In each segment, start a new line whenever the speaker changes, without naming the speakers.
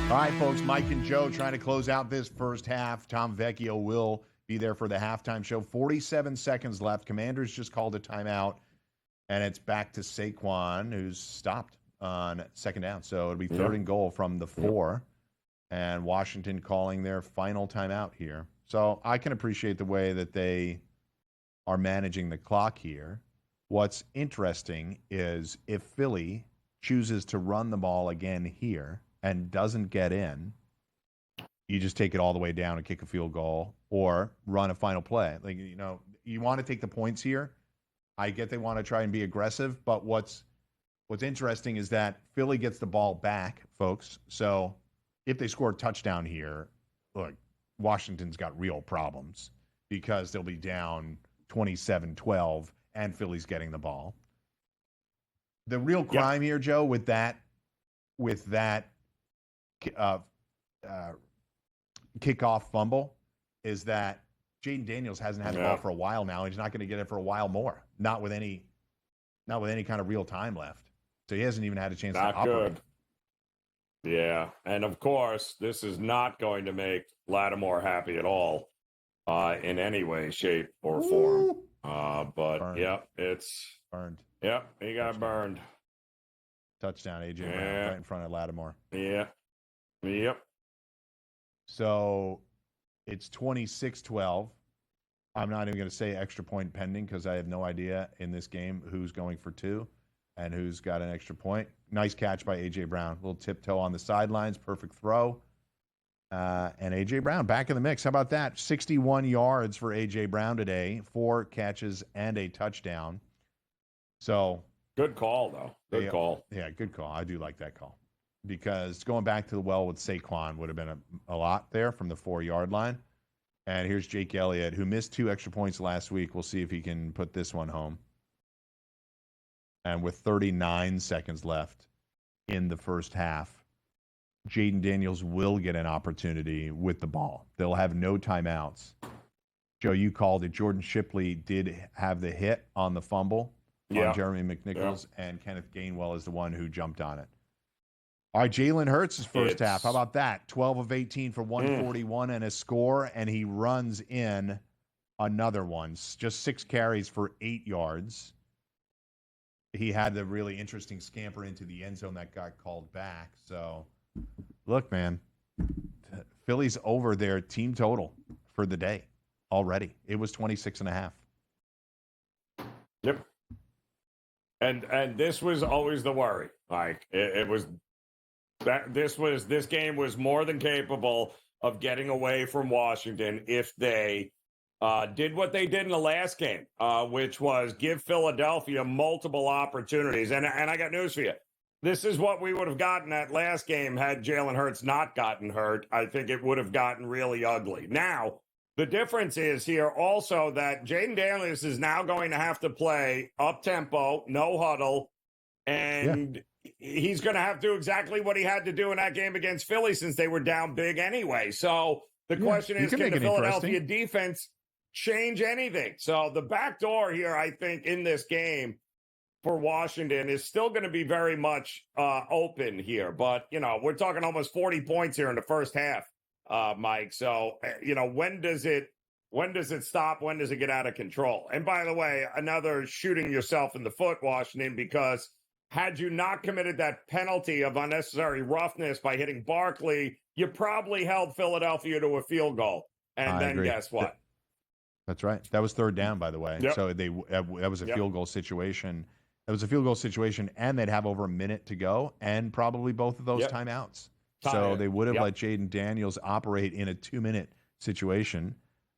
All right, folks, Mike and Joe trying to close out this first half. Tom Vecchio will be there for the halftime show. 47 seconds left. Commanders just called a timeout, and it's back to Saquon, who's stopped on second down. So it'll be third and goal from the 4, and Washington calling their final timeout here. So I can appreciate the way that they are managing the clock here. What's interesting is if Philly chooses to run the ball again here and doesn't get in, you just take it all the way down and kick a field goal or run a final play. Like, you know, you want to take the points here. I get they want to try and be aggressive, but what's interesting is that Philly gets the ball back, folks. So if they score a touchdown here, look, Washington's got real problems because they'll be down 27-12 and Philly's getting the ball. The real crime here, Joe, with that kickoff fumble is that Jaden Daniels hasn't had the ball for a while now. He's not going to get it for a while more. Not with any kind of real time left. So he hasn't even had a chance to operate.
Good. Yeah, and of course, this is not going to make Lattimore happy at all in any way, shape, or form. But
burned.
it's
burned.
Yep, he got burned.
Touchdown, A.J. Brown, right in front of Lattimore.
Yep.
So it's 26-12. I'm not even going to say extra point pending because I have no idea in this game who's going for 2 and who's got an extra point. Nice catch by A.J. Brown. A little tiptoe on the sidelines. Perfect throw. And A.J. Brown back in the mix. How about that? 61 yards for A.J. Brown today. 4 catches and a touchdown. So
good call, though. Good call.
Yeah, good call. I do like that call. Because going back to the well with Saquon would have been a lot there from the 4-yard line. And here's Jake Elliott, who missed 2 extra points last week. We'll see if he can put this one home. And with 39 seconds left in the first half, Jaden Daniels will get an opportunity with the ball. They'll have no timeouts. Joe, you called it. Jordan Shipley did have the hit on the fumble on Jeremy McNichols, and Kenneth Gainwell is the one who jumped on it. All right, Jalen Hurts' first half. How about that? 12 of 18 for 141 and a score, and he runs in another one. Just 6 carries for 8 yards. He had the really interesting scamper into the end zone that got called back. So, look, man, Philly's over their team total for the day already. It was 26.5.
Yep. And this was always the worry. Like, it was that this game was more than capable of getting away from Washington if they did what they did in the last game, which was give Philadelphia multiple opportunities. And I got news for you. This is what we would have gotten that last game had Jalen Hurts not gotten hurt. I think it would have gotten really ugly. Now, the difference is here also that Jaden Daniels is now going to have to play up-tempo, no huddle, and he's going to have to do exactly what he had to do in that game against Philly since they were down big anyway. So the question is, can the Philadelphia defense change anything? So the back door here, I think, in this game for Washington is still going to be very much open here. But, you know, we're talking almost 40 points here in the first half, Mike. So, you know, when does it stop? When does it get out of control? And by the way, another shooting yourself in the foot, Washington, because had you not committed that penalty of unnecessary roughness by hitting Barkley, you probably held Philadelphia to a field goal. And then guess what?
That's right. That was third down, by the way.
Yep.
So that was a field goal situation. It was a field goal situation, and they'd have over a minute to go, and probably both of those timeouts. So they would have let Jaden Daniels operate in a 2-minute situation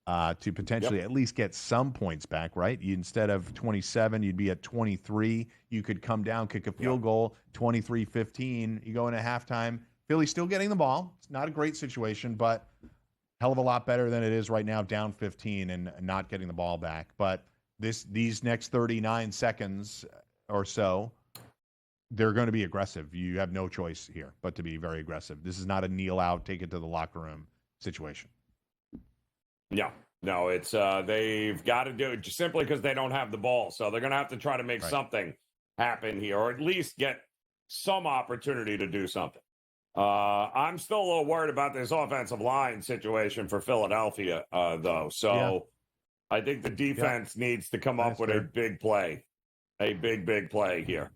to potentially at least get some points back, right? Instead of 27, you'd be at 23. You could come down, kick a field goal, 23-15. You go into halftime. Philly's still getting the ball. It's not a great situation, but hell of a lot better than it is right now, down 15 and not getting the ball back. But these next 39 seconds or so, they're going to be aggressive. You have no choice here but to be very aggressive. This is not a kneel out, take it to the locker room situation.
No, it's they've got to do it just simply because they don't have the ball. So they're going to have to try to make something happen here, or at least get some opportunity to do something. I'm still a little worried about this offensive line situation for Philadelphia, though. So I think the defense needs to come up with a big play, a big play here.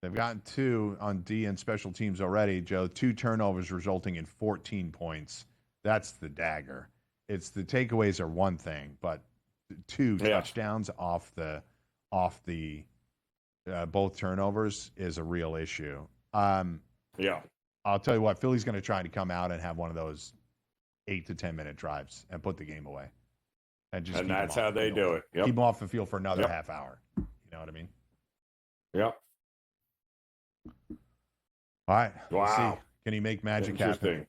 They've gotten 2 on D and special teams already, Joe. 2 turnovers resulting in 14 points. That's the dagger. It's the takeaways are one thing, but 2 touchdowns off the both turnovers is a real issue. I'll tell you what, Philly's going to try to come out and have one of those 8 to 10 minute drives and put the game away. And
that's how they do it.
Keep them off the field for another half hour. You know what I mean?
Yep.
All right.
Wow.
We'll see. Can he make magic happen?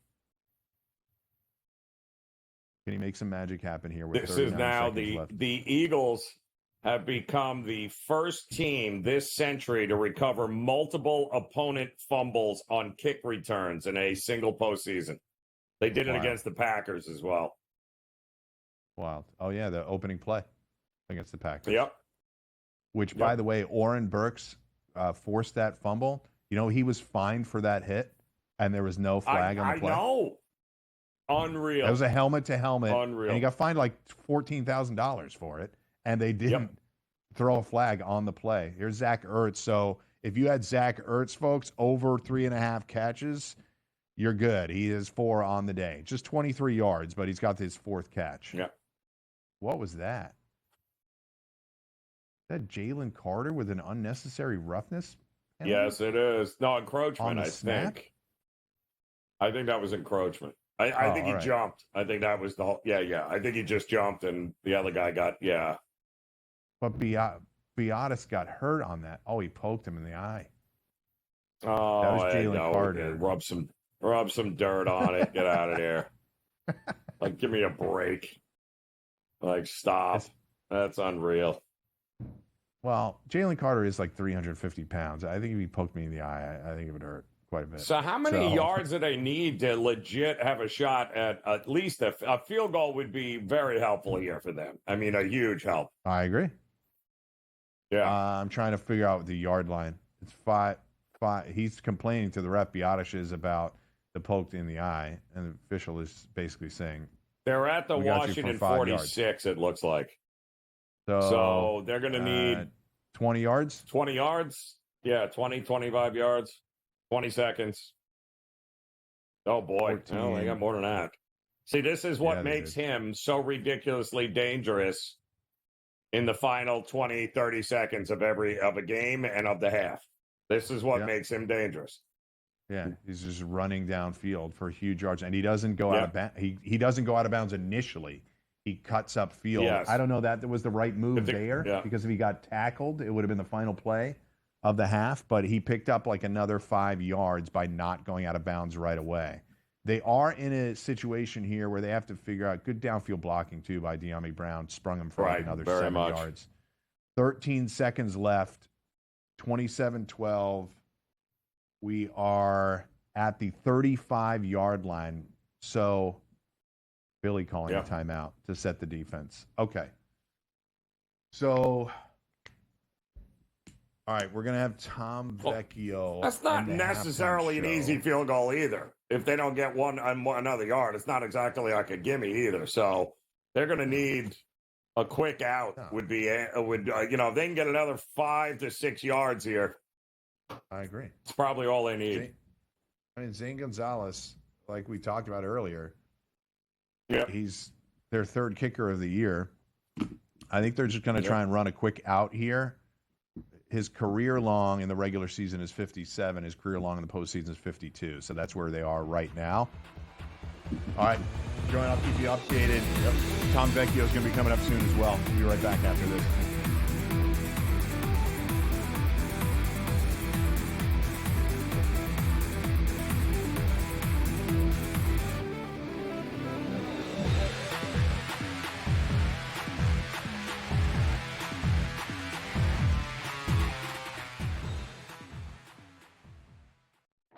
Can he make some magic happen here? With
this is now
left?
The Eagles have become the first team this century to recover multiple opponent fumbles on kick returns in a single postseason. They did it against the Packers as well.
Wow. Oh, yeah, the opening play against the Packers.
Yep.
Which, by the way, Oren Burks forced that fumble. You know, he was fined for that hit, and there was no flag on the play.
I know. Unreal.
It was a helmet-to-helmet.
Unreal.
And he got fined like $14,000 for it, and they didn't throw a flag on the play. Here's Zach Ertz. So if you had Zach Ertz, folks, over 3.5 catches, you're good. He is 4 on the day. Just 23 yards, but he's got his 4th catch.
Yeah.
What was that? Is that Jalen Carter with an unnecessary roughness penalty?
Yes, it is. No, encroachment, I
snap?
think. I think that was encroachment. I think he jumped. I think that was the whole. Yeah. I think he just jumped, and the other guy got.
But Biotis got hurt on that. Oh, he poked him in the eye.
Oh,
that was Jalen Carter.
Rub some dirt on it. Get out of there. Like, give me a break. Like, stop. That's unreal.
Well, Jalen Carter is like 350 pounds. I think if he poked me in the eye, I think it would hurt quite a bit.
So how many yards do they need to legit have a shot at least a field goal would be very helpful here for them. I mean, a huge help.
I agree.
Yeah.
I'm trying to figure out the yard line. It's 5. He's complaining to the ref, Biotis is, about the poked in the eye, and the official is basically saying
they're at the Washington 46, yards. It looks like. So they're going to need
20 yards?
20 yards? Yeah, 20, 25 yards, 20 seconds. Oh, boy. Oh, they got more than that. See, this is what makes him so ridiculously dangerous in the final 20, 30 seconds of a game and of the half. This is what makes him dangerous.
Yeah, he's just running downfield for huge yards, and he doesn't go out of bounds. He doesn't go out of bounds initially. He cuts up field.
Yes.
I don't know that was the right move because if he got tackled, it would have been the final play of the half. But he picked up like another 5 yards by not going out of bounds right away. They are in a situation here where they have to figure out good downfield blocking too by De'Ami Brown. Sprung him for another 7 yards. 13 seconds left. 27-12. We are at the 35-yard line. So Billy calling a timeout to set the defense. Okay. So, all right, we're going to have Tom Vecchio.
That's not necessarily an easy field goal either. If they don't get another yard, it's not exactly like a gimme either. So they're going to need a quick out. If they can get another 5 to 6 yards here.
I agree.
It's probably all they need.
Zane Gonzalez, like we talked about earlier,
he's
their 3rd kicker of the year. I think they're just going to try and run a quick out here. His career long in the regular season is 57. His career long in the postseason is 52. So that's where they are right now. All right, Joey, I'll keep you updated. Tom Vecchio is going to be coming up soon as well. We'll be right back after this.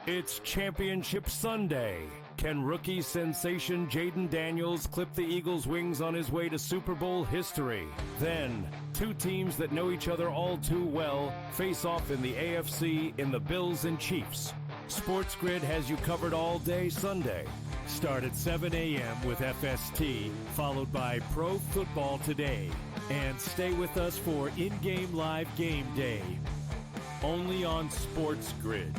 It's Championship Sunday. Can rookie sensation Jaden Daniels clip the Eagles' wings on his way to Super Bowl history? Then, 2 teams that know each other all too well face off in the AFC in the Bills and Chiefs. SportsGrid has you covered all day Sunday. Start at 7 a.m. with FST, followed by Pro Football Today. And stay with us for in-game live game day. Only on SportsGrid.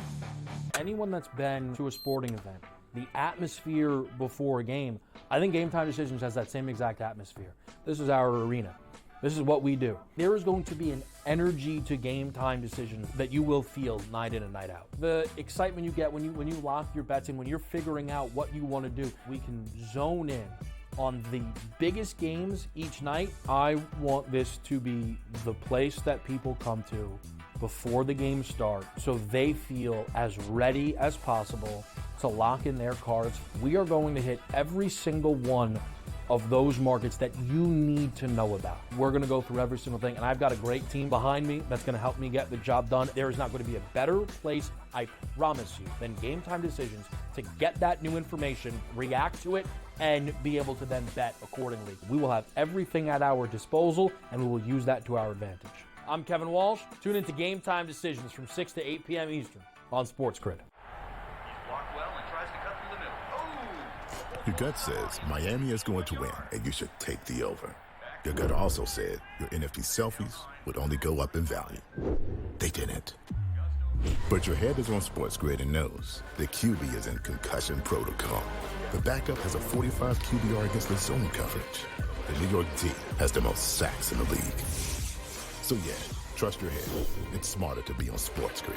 Anyone that's been to a sporting event, the atmosphere before a game, I think Game Time Decisions has that same exact atmosphere. This is our arena. This is what we do. There is going to be an energy to Game Time Decisions that you will feel night in and night out. The excitement you get when you lock your bets in, when you're figuring out what you want to do, we can zone in on the biggest games each night. I want this to be the place that people come to before the games start so they feel as ready as possible to lock in their cards. We are going to hit every single one of those markets that you need to know about. We're going to go through every single thing, and I've got a great team behind me that's going to help me get the job done. There is not going to be a better place, I promise you, than Game Time Decisions to get that new information, react to it, and be able to then bet accordingly. We will have everything at our disposal, and we will use that to our advantage. I'm Kevin Walsh. Tune into Game Time Decisions from 6 to 8 p.m. Eastern on SportsGrid.
Your gut says Miami is going to win, and you should take the over. Your gut also said your NFT selfies would only go up in value. They didn't. But your head is on SportsGrid and knows the QB is in concussion protocol. The backup has a 45 QBR against the zone coverage. The New York D has the most sacks in the league. So yeah, trust your head. It's smarter to be on SportsGrid.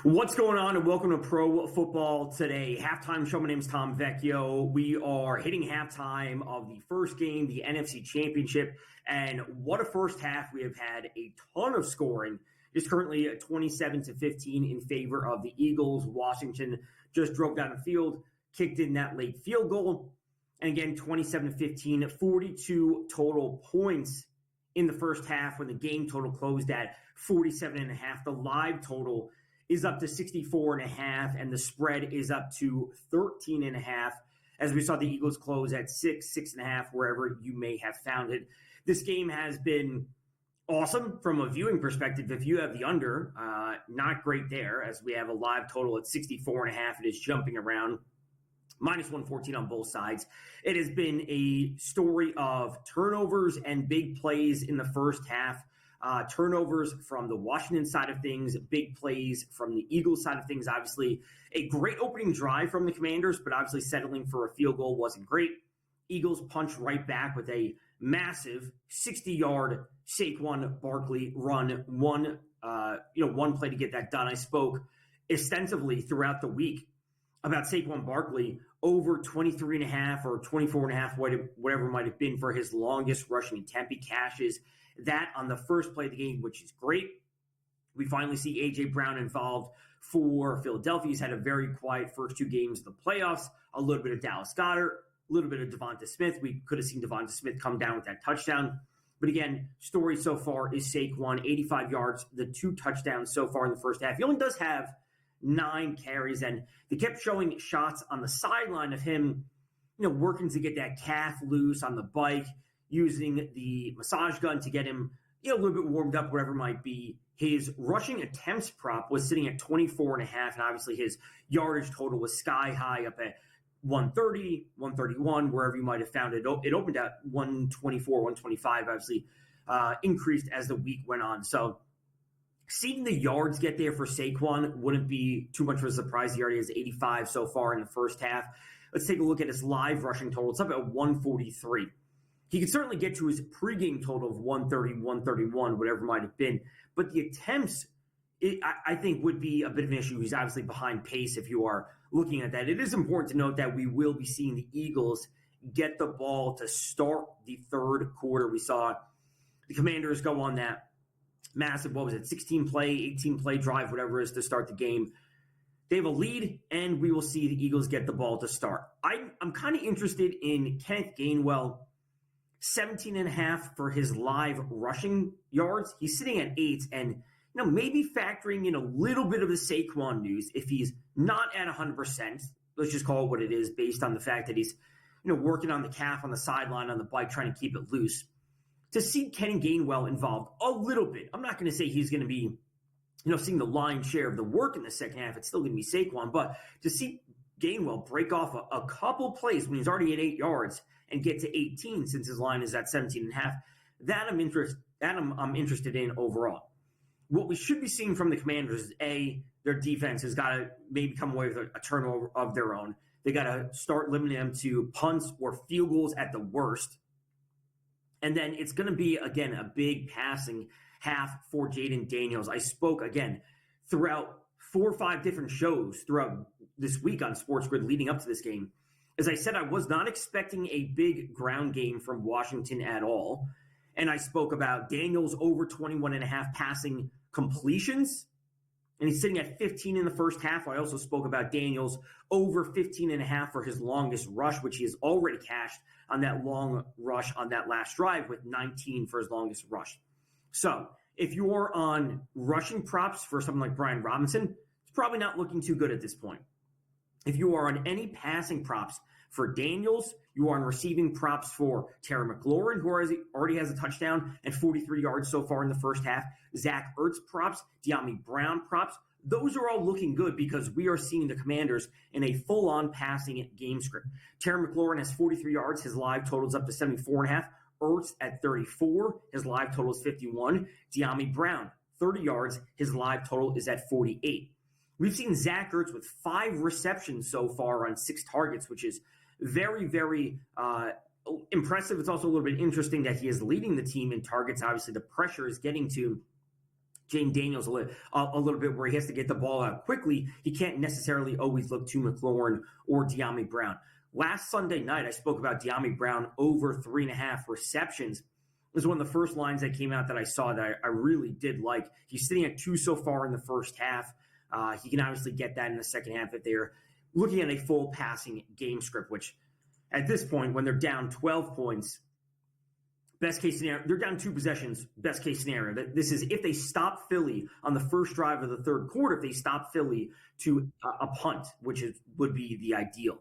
What's going on, and welcome to Pro Football Today. Halftime show. My name is Tom Vecchio. We are hitting halftime of the first game, the NFC Championship, and what a first half. We have had a ton of scoring. It's currently 27-15 in favor of the Eagles. Washington just drove down the field, kicked in that late field goal, and again, 27-15, 42 total points in the first half when the game total closed at 47.5. The live total is up to 64.5, and the spread is up to 13.5, as we saw the Eagles close at 6.5, wherever you may have found it. This game has been awesome from a viewing perspective. If you have the under, not great there, as we have a live total at 64.5. It is jumping around, minus 114 on both sides. It has been a story of turnovers and big plays in the first half. Turnovers from the Washington side of things, big plays from the Eagles side of things. Obviously, a great opening drive from the Commanders, but obviously settling for a field goal wasn't great. Eagles punch right back with a massive 60-yard Saquon Barkley run. One play to get that done. I spoke extensively throughout the week about Saquon Barkley, over 23.5 or 24.5, whatever it might have been for his longest rushing attempt. He cashes that on the first play of the game, which is great. We finally see A.J. Brown involved for Philadelphia. He's had a very quiet first two games of the playoffs, a little bit of Dallas Goedert, a little bit of Devonta Smith. We could have seen Devonta Smith come down with that touchdown. But again, story so far is Saquon, 85 yards, the 2 touchdowns so far in the first half. He only does have 9 carries, and they kept showing shots on the sideline of him, working to get that calf loose on the bike, using the massage gun to get him, a little bit warmed up, whatever it might be. His rushing attempts prop was sitting at 24.5, and obviously his yardage total was sky high, up at 130, 131, wherever you might have found it. It opened at 124, 125, obviously increased as the week went on. So seeing the yards get there for Saquon wouldn't be too much of a surprise. He already has 85 so far in the first half. Let's take a look at his live rushing total. It's up at 143. He could certainly get to his pregame total of 130, 131, whatever it might have been. But the attempts, I think, would be a bit of an issue. He's obviously behind pace if you are looking at that. It is important to note that we will be seeing the Eagles get the ball to start the third quarter. We saw the Commanders go on that massive, 16-play, 18-play drive, whatever it is, to start the game. they have a lead, and we will see the Eagles get the ball to start. I'm kind of interested in Kenneth Gainwell, 17.5 for his live rushing yards. He's sitting at 8, and maybe factoring in a little bit of the Saquon news if he's not at 100%. Let's just call it what it is, based on the fact that he's working on the calf on the sideline on the bike, trying to keep it loose. To see Kenny Gainwell involved a little bit, I'm not going to say he's going to be seeing the lion's share of the work in the second half. It's still going to be Saquon, but to see Gainwell break off a couple plays when he's already at 8 yards and get to 18 since his line is at 17.5, that I'm interested in overall. What we should be seeing from the Commanders is, their defense has got to maybe come away with a turnover of their own. They got to start limiting them to punts or field goals at the worst. And then it's going to be, again, a big passing half for Jaden Daniels. I spoke, again, throughout 4 or 5 different shows throughout this week on SportsGrid leading up to this game. As I said, I was not expecting a big ground game from Washington at all. And I spoke about Daniels over 21.5 passing completions. And he's sitting at 15 in the first half. I also spoke about Daniels over 15.5 for his longest rush, which he has already cashed on that long rush on that last drive with 19 for his longest rush. So if you are on rushing props for something like Brian Robinson, it's probably not looking too good at this point. If you are on any passing props for Daniels, you are on receiving props for Terry McLaurin, who already has a touchdown and 43 yards so far in the first half. Zach Ertz props, De'Ami Brown props. Those are all looking good because we are seeing the Commanders in a full-on passing game script. Terry McLaurin has 43 yards. His live totals up to 74.5. Ertz at 34. His live total is 51. De'Ami Brown, 30 yards. His live total is at 48. We've seen Zach Ertz with 5 receptions so far on 6 targets, which is very, very impressive. It's also a little bit interesting that he is leading the team in targets. Obviously, the pressure is getting to Jaden Daniels a little bit where he has to get the ball out quickly. He can't necessarily always look to McLaurin or De'Ami Brown. Last Sunday night, I spoke about De'Ami Brown over 3.5 receptions. It was one of the first lines that came out that I saw that I really did like. He's sitting at 2 so far in the first half. He can obviously get that in the second half if they're looking at a full passing game script, which at this point, when they're down 12 points, best case scenario, they're down 2 possessions, best case scenario. This is if they stop Philly on the first drive of the third quarter, if they stop Philly to a punt, which would be the ideal.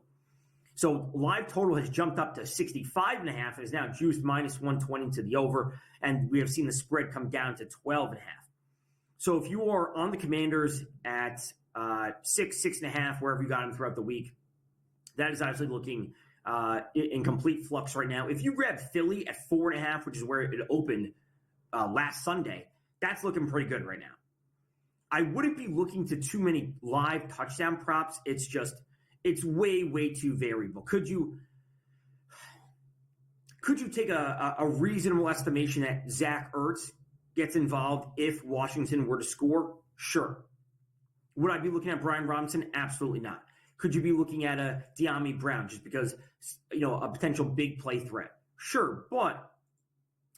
So live total has jumped up to 65.5 and is now juiced minus 120 to the over, and we have seen the spread come down to 12.5. So if you are on the Commanders at 6.5, wherever you got them throughout the week, that is actually looking in complete flux right now. If you grab Philly at 4.5, which is where it opened last Sunday, that's looking pretty good right now. I wouldn't be looking to too many live touchdown props. It's way, way too variable. Could you take a reasonable estimation that Zach Ertz gets involved if Washington were to score? Sure. Would I be looking at Brian Robinson? Absolutely not. Could you be looking at a De'Ami Brown just because, a potential big play threat? Sure. But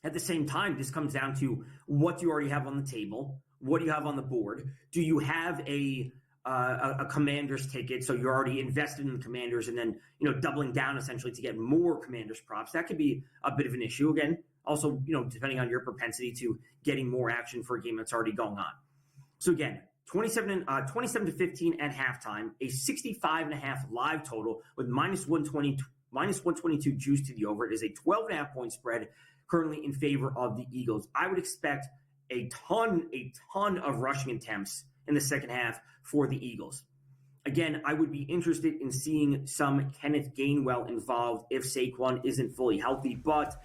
at the same time, this comes down to what you already have on the table. What do you have on the board? Do you have a Commanders ticket, so you're already invested in the Commanders and then, doubling down essentially to get more Commanders props? That could be a bit of an issue. Again, also, depending on your propensity to getting more action for a game that's already going on. So again, 27 to 15 at halftime, a 65.5 live total with minus 122 juice to the over. It is a 12.5 point spread currently in favor of the Eagles. I would expect a ton of rushing attempts in the second half for the Eagles. Again, I would be interested in seeing some Kenneth Gainwell involved if Saquon isn't fully healthy, but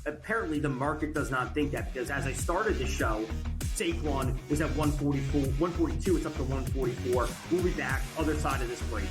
apparently the market does not think that, because as I started the show, Saquon was at 142, it's up to 144. We'll be back other side of this break.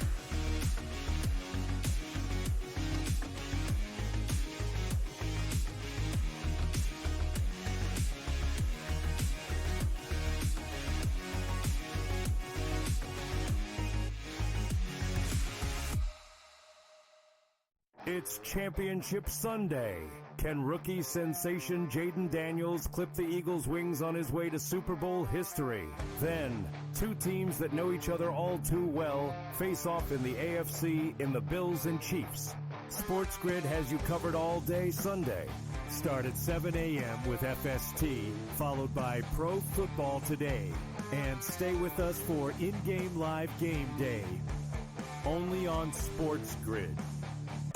It's Championship Sunday, Can rookie sensation Jaden Daniels clip the Eagles' wings on his way to Super Bowl history? Then, two teams that know each other all too well face off in the AFC in the Bills and Chiefs. SportsGrid has you covered all day Sunday. Start at 7 a.m. with FST, followed by Pro Football Today. And stay with us for in-game live game day. Only on SportsGrid.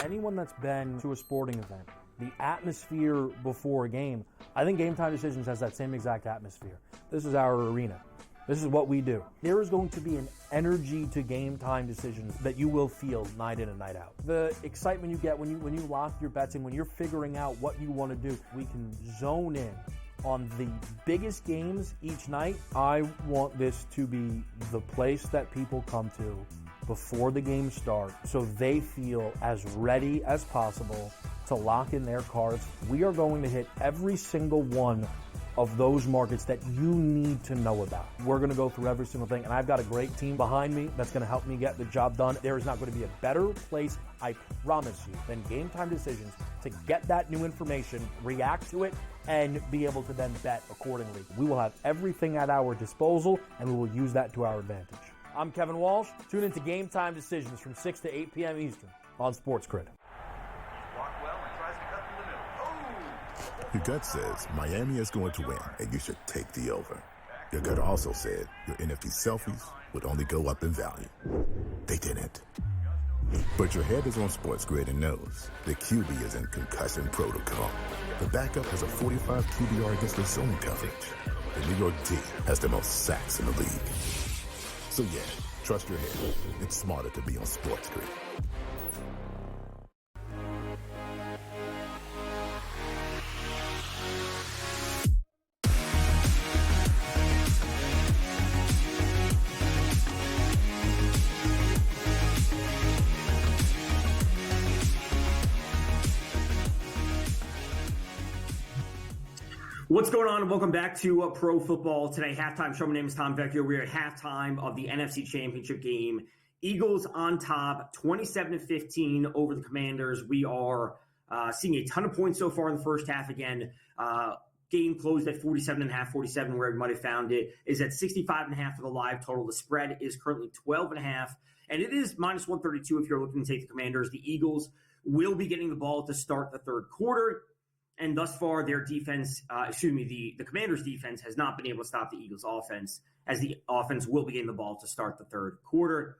Anyone that's been to a sporting event, the atmosphere before a game, I think Game Time Decisions has that same exact atmosphere. This is our arena. This is what we do. There is going to be an energy to Game Time Decisions that you will feel night in and night out. The excitement you get when you lock your bets and when you're figuring out what you want to do, we can zone in on the biggest games each night. I want this to be the place that people come to before the games start so they feel as ready as possible to lock in their cards. We are going to hit every single one of those markets that you need to know about. We're going to go through every single thing, and I've got a great team behind me that's going to help me get the job done. There is not going to be a better place, I promise you, than Game Time Decisions to get that new information, react to it, and be able to then bet accordingly. We will have everything at our disposal, and we will use that to our advantage. I'm Kevin Walsh. Tune into Game Time Decisions from 6 to 8 p.m. Eastern on SportsGrid.
Your gut says Miami is going to win, and you should take the over. Your gut also said your NFT selfies would only go up in value. They didn't. But your head is on SportsGrid and knows the QB is in concussion protocol. The backup has a 45 QBR against the zone coverage. The New York D has the most sacks in the league. So yeah, trust your head. It's smarter to be on SportsGrid.
What's going on? Welcome back to Pro Football Today. Halftime show. My name is Tom Vecchio. We're at halftime of the NFC Championship game. Eagles on top, 27-15 over the Commanders. We are seeing a ton of points so far in the first half. Again, game closed at 47.5, 47, where you might have found it, is at 65.5 for the live total. The spread is currently 12.5, and it is minus 132 if you're looking to take the Commanders. The Eagles will be getting the ball to start the third quarter. And thus far, their defense, the Commanders' defense has not been able to stop the Eagles' offense, as the offense will be getting the ball to start the third quarter.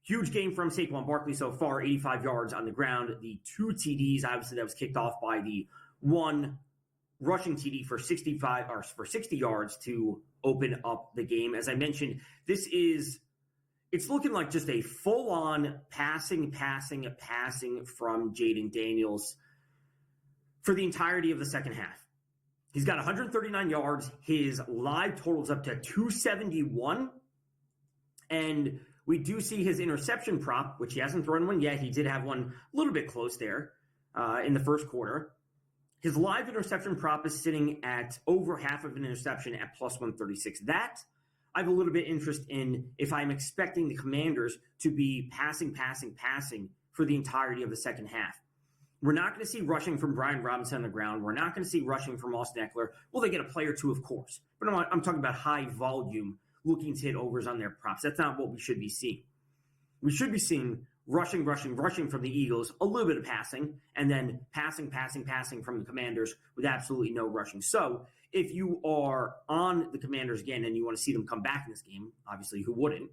Huge game from Saquon Barkley so far, 85 yards on the ground. The 2 TDs, obviously, that was kicked off by the 1 rushing TD for 60 yards to open up the game. As I mentioned, it's looking like just a full-on passing from Jaden Daniels for the entirety of the second half. He's got 139 yards. His live total's up to 271. And we do see his interception prop, which he hasn't thrown one yet. He did have one a little bit close there in the first quarter. His live interception prop is sitting at over half of an interception at plus 136. That I have a little bit of interest in if I'm expecting the Commanders to be passing for the entirety of the second half. We're not going to see rushing from Brian Robinson on the ground. We're not going to see rushing from Austin Eckler. Well, they get a play or two, of course. But I'm talking about high volume, looking to hit overs on their props. That's not what we should be seeing. We should be seeing rushing from the Eagles, a little bit of passing, and then passing from the Commanders with absolutely no rushing. So if you are on the Commanders again and you want to see them come back in this game, obviously who wouldn't,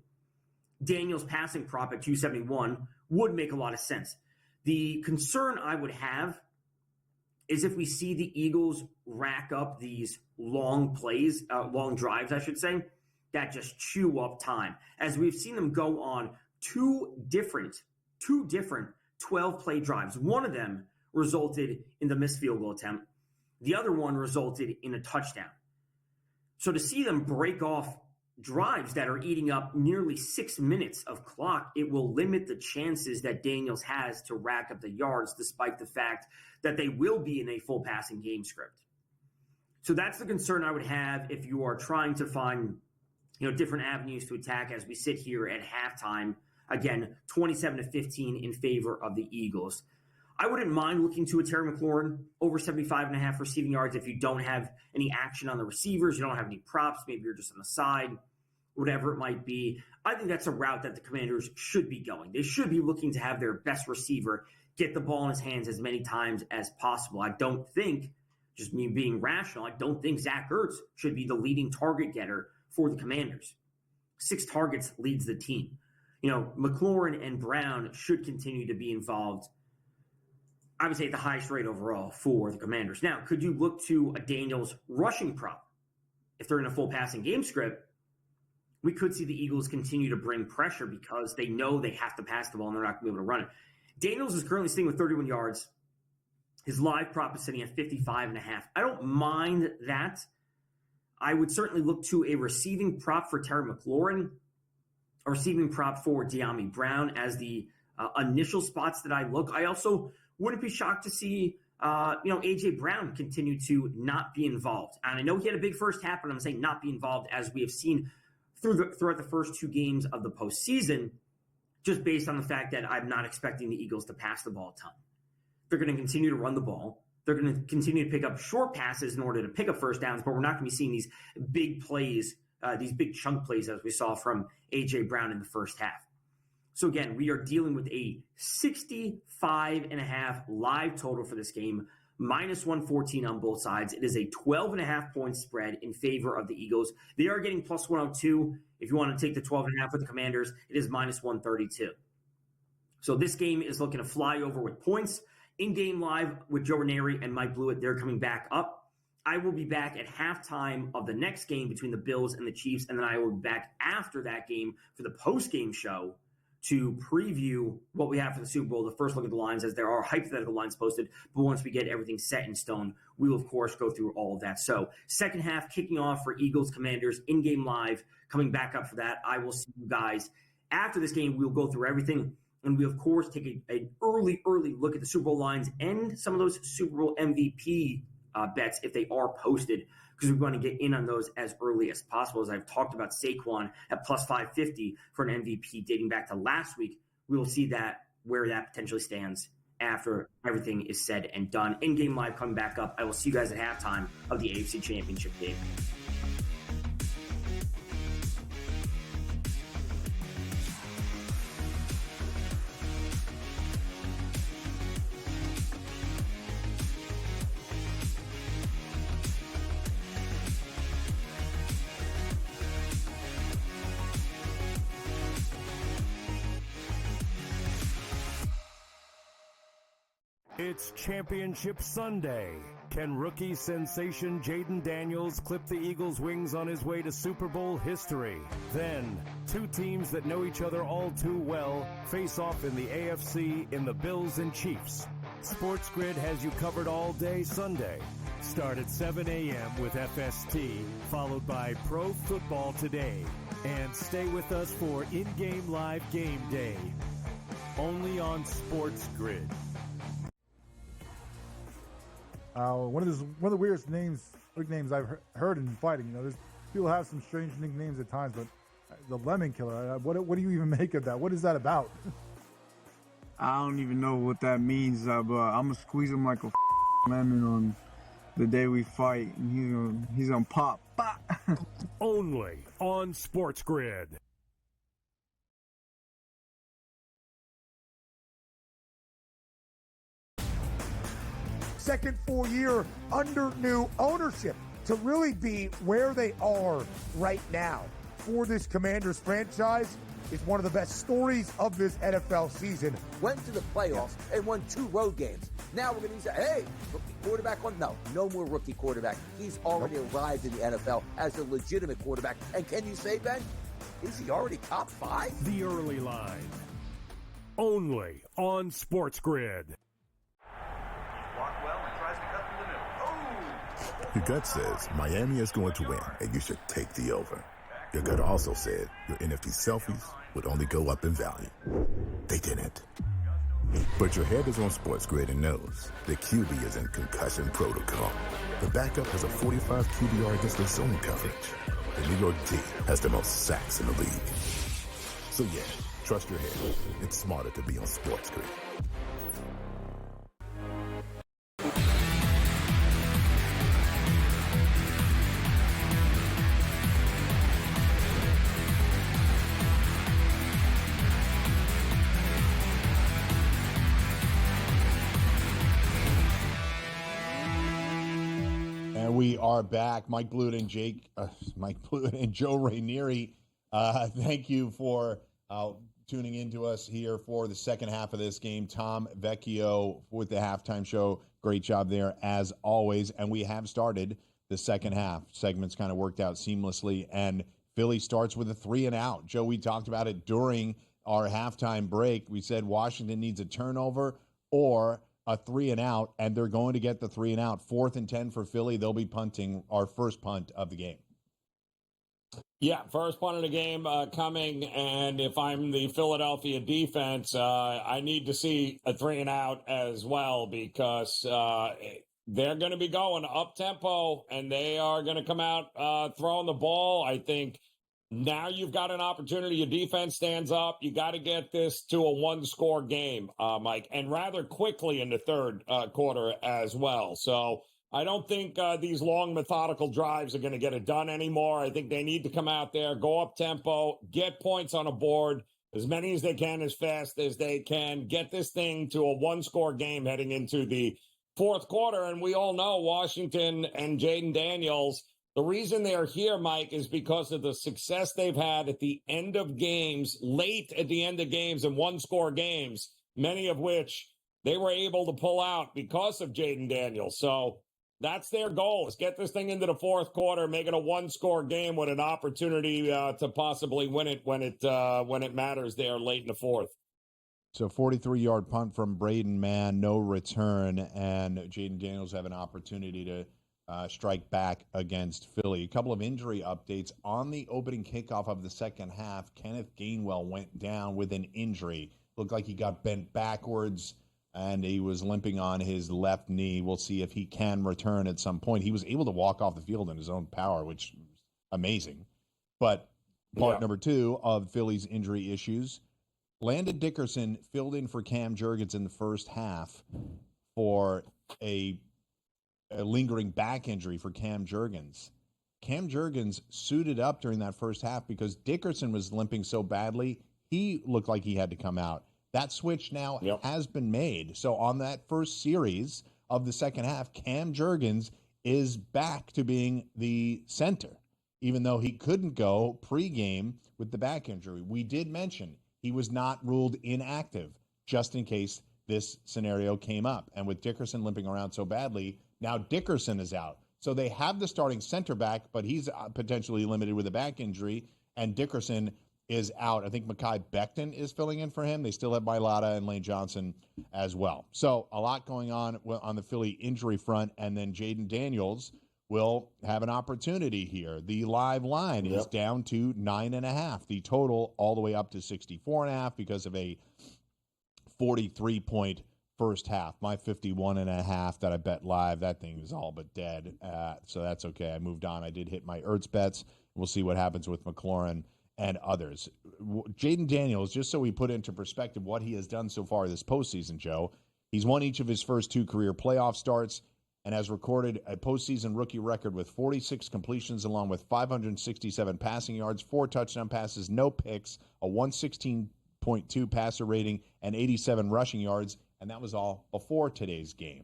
Daniel's passing prop at 271 would make a lot of sense. The concern I would have is if we see the Eagles rack up these long drives, I should say, that just chew up time. As we've seen them go on two different 12-play drives. One of them resulted in the missed field goal attempt. The other one resulted in a touchdown. So to see them break off drives that are eating up nearly 6 minutes of clock, it will limit the chances that Daniels has to rack up the yards, despite the fact that they will be in a full passing game script. So that's the concern I would have if you are trying to find, different avenues to attack as we sit here at halftime. Again, 27-15 in favor of the Eagles. I wouldn't mind looking to a Terry McLaurin over 75.5 receiving yards if you don't have any action on the receivers, you don't have any props, maybe you're just on the side, whatever it might be. I think that's a route that the Commanders should be going. They should be looking to have their best receiver get the ball in his hands as many times as possible. I don't think, just me being rational, I don't think Zach Ertz should be the leading target getter for the Commanders. 6 targets leads the team. McLaurin and Brown should continue to be involved, I would say, at the highest rate overall for the Commanders. Now, could you look to a Daniels rushing prop? If they're in a full passing game script, we could see the Eagles continue to bring pressure because they know they have to pass the ball and they're not going to be able to run it. Daniels is currently sitting with 31 yards. His live prop is sitting at 55.5. I don't mind that. I would certainly look to a receiving prop for Terry McLaurin, a receiving prop for De'Ami Brown as the initial spots that I look. I also wouldn't be shocked to see, A.J. Brown continue to not be involved. And I know he had a big first half, but I'm saying not be involved as we have seen throughout the first 2 games of the postseason, just based on the fact that I'm not expecting the Eagles to pass the ball a ton. They're going to continue to run the ball. They're going to continue to pick up short passes in order to pick up first downs, but we're not going to be seeing these big plays, these big chunk plays as we saw from A.J. Brown in the first half. So again, we are dealing with a 65.5 live total for this game, minus 114 on both sides. It is a 12.5 point spread in favor of the Eagles. They are getting plus 102. If you want to take the 12.5 with the Commanders, it is minus 132. So this game is looking to fly over with points. In-game live with Joe Raineri and Mike Blewitt, they're coming back up. I will be back at halftime of the next game between the Bills and the Chiefs, and then I will be back after that game for the post-game show to preview what we have for the Super Bowl, the first look at the lines, as there are hypothetical lines posted. But once we get everything set in stone, we will, of course, go through all of that. So second half kicking off for Eagles Commanders, in-game live, coming back up for that. I will see you guys after this game. We'll go through everything. And we, of course, take an early look at the Super Bowl lines and some of those Super Bowl MVP bets if they are posted, because we want to get in on those as early as possible. As I've talked about Saquon at plus 550 for an MVP dating back to last week, we will see that where that potentially stands after everything is said and done. In-game live coming back up. I will see you guys at halftime of the AFC Championship game.
It's Championship Sunday. Can rookie sensation Jaden Daniels clip the Eagles' wings on his way to Super Bowl history? Then, 2 teams that know each other all too well face off in the AFC in the Bills and Chiefs. SportsGrid has you covered all day Sunday. Start at 7 a.m. with FST, followed by Pro Football Today. And stay with us for in-game live game day. Only on SportsGrid.
One of the weirdest nicknames I've heard in fighting. There's people have some strange nicknames at times, but the Lemon Killer. What do you even make of that? What is that about?
I don't even know what that means, but I'm gonna squeeze him like a lemon on the day we fight, and he's gonna pop.
Only on SportsGrid.
Second full year under new ownership to really be where they are right now for this Commanders franchise is one of the best stories of this NFL season.
Went to the playoffs and won 2 road games. Now we're going to say, hey, rookie quarterback one? No more rookie quarterback. He's already arrived in the NFL as a legitimate quarterback. And can you say, Ben, is he already top 5?
The early line. Only on SportsGrid.
Your gut says Miami is going to win, and you should take the over. Your gut also said your NFT selfies would only go up in value. They didn't. But your head is on SportsGrid and knows the QB is in concussion protocol. The backup has a 45 QBR against the zone coverage. The New York D has the most sacks in the league. So yeah, trust your head. It's smarter to be on SportsGrid.
We are back. Mike Blewitt and Joe Raineri. Thank you for tuning into us here for the second half of this game. Tom Vecchio with the halftime show. Great job there as always. And we have started the second half. Segments kind of worked out seamlessly. And Philly starts with a 3-and-out. Joe, we talked about it during our halftime break. We said Washington needs a turnover or a 3-and-out, and they're going to get the 3-and-out. 4th and 10 for Philly. They'll be punting our first punt of the game.
Yeah, first punt of the game coming, and if I'm the Philadelphia defense, I need to see a 3-and-out as well because they're going to be going up-tempo, and they are going to come out throwing the ball. I think now you've got an opportunity. Your defense stands up. You got to get this to a one-score game, Mike, and rather quickly in the third quarter as well. So I don't think these long methodical drives are going to get it done anymore. I think they need to come out there, go up-tempo, get points on a board, as many as they can, as fast as they can, get this thing to a one-score game heading into the fourth quarter. And we all know Washington and Jaden Daniels, the reason they're here, Mike, is because of the success they've had at the end of games, late at the end of games and one-score games, many of which they were able to pull out because of Jaden Daniels. So that's their goal, is get this thing into the fourth quarter, make it a one-score game with an opportunity to possibly win it when it matters there late in the fourth.
So 43-yard punt from Braden Mann, no return, and Jaden Daniels have an opportunity to strike back against Philly. A couple of injury updates. On the opening kickoff of the second half, Kenneth Gainwell went down with an injury. Looked like he got bent backwards, and he was limping on his left knee. We'll see if he can return at some point. He was able to walk off the field in his own power, which is amazing. But part number two of Philly's injury issues, Landon Dickerson filled in for Cam Jurgens in the first half for a lingering back injury for Cam Jurgens. Cam Jurgens suited up during that first half because Dickerson was limping so badly, he looked like he had to come out. That switch now has been made. So on that first series of the second half, Cam Jurgens is back to being the center, even though he couldn't go pregame with the back injury. We did mention he was not ruled inactive just in case this scenario came up. And with Dickerson limping around so badly, now Dickerson is out. So they have the starting center back, but he's potentially limited with a back injury, and Dickerson is out. I think Mekhi Becton is filling in for him. They still have Mailata and Lane Johnson as well. So a lot going on the Philly injury front, and then Jaden Daniels will have an opportunity here. The live line is down to 9.5. The total all the way up to 64.5 because of a 43-point first half. My 51.5 that I bet live, that thing is all but dead. So that's okay. I moved on. I did hit my Ertz bets. We'll see what happens with McLaurin and others. Jaden Daniels, just so we put into perspective what he has done so far this postseason, Joe, he's won each of his first two career playoff starts and has recorded a postseason rookie record with 46 completions along with 567 passing yards, 4 touchdown passes, no picks, a 116.2 passer rating, and 87 rushing yards. And that was all before today's game.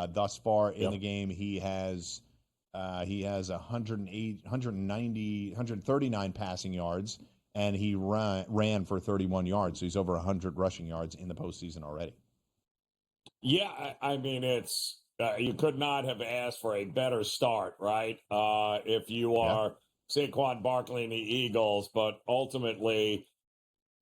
Thus far in the game, he has 139 passing yards, and he ran for 31 yards. So he's over 100 rushing yards in the postseason already.
Yeah, I mean, it's you could not have asked for a better start, right? If you are Saquon Barkley and the Eagles, but ultimately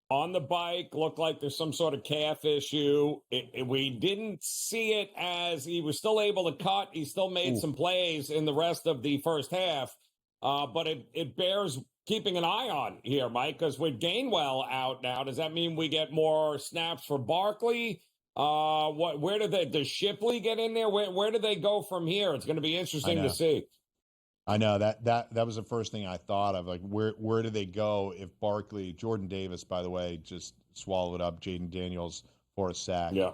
on the bike, looked like there's some sort of calf issue. We didn't see it as he was still able to cut. He still made some plays in the rest of the first half. But it bears keeping an eye on here, Mike, because with Gainwell out now, does that mean we get more snaps for Barkley? Where does Shipley get in there? Where do they go from here? It's going to be interesting to see.
I know that was the first thing I thought of. Like, where do they go if Barkley, Jordan Davis, by the way, just swallowed up Jaden Daniels for a sack?
Yeah,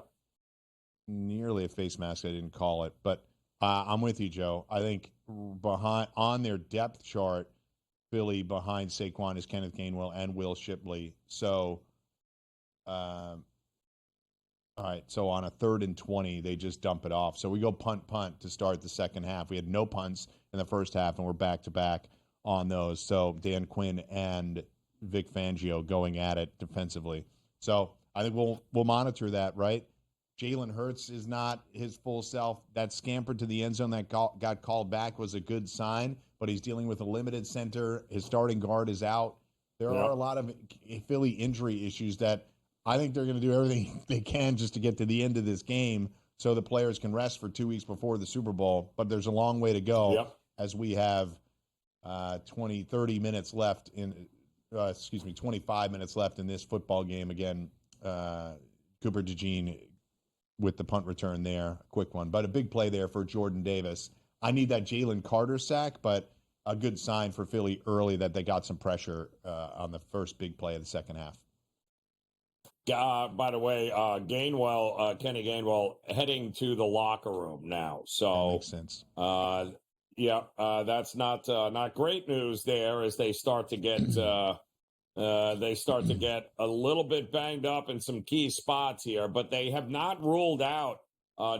nearly a face mask. I didn't call it, but I'm with you, Joe. I think behind on their depth chart, Philly behind Saquon is Kenneth Gainwell and Will Shipley. So, All right, so on a 3rd and 20, they just dump it off. So we go punt to start the second half. We had no punts in the first half, and we're back-to-back on those. So Dan Quinn and Vic Fangio going at it defensively. So I think we'll monitor that, right? Jalen Hurts is not his full self. That scamper to the end zone that got called back was a good sign, but he's dealing with a limited center. His starting guard is out. There are a lot of Philly injury issues that I think they're going to do everything they can just to get to the end of this game so the players can rest for 2 weeks before the Super Bowl. But there's a long way to go as we have 30 minutes left in 25 minutes left in this football game. Again, Cooper DeJean with the punt return there, a quick one. But a big play there for Jordan Davis. I need that Jalen Carter sack, but a good sign for Philly early that they got some pressure on the first big play of the second half.
By the way, Kenny Gainwell heading to the locker room now. So
that makes sense.
That's not great news there as they start to get a little bit banged up in some key spots here, but they have not ruled out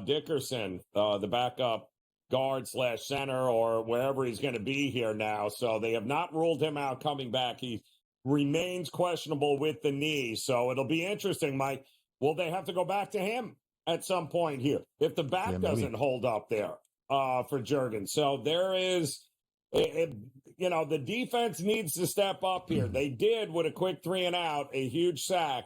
Dickerson, the backup guard / center or wherever he's going to be here now. So they have not ruled him out coming back. He remains questionable with the knee. So it'll be interesting, Mike. Will they have to go back to him at some point here if the back doesn't hold up there for Jurgens? So there is, the defense needs to step up here. They did with a quick 3 and out, a huge sack,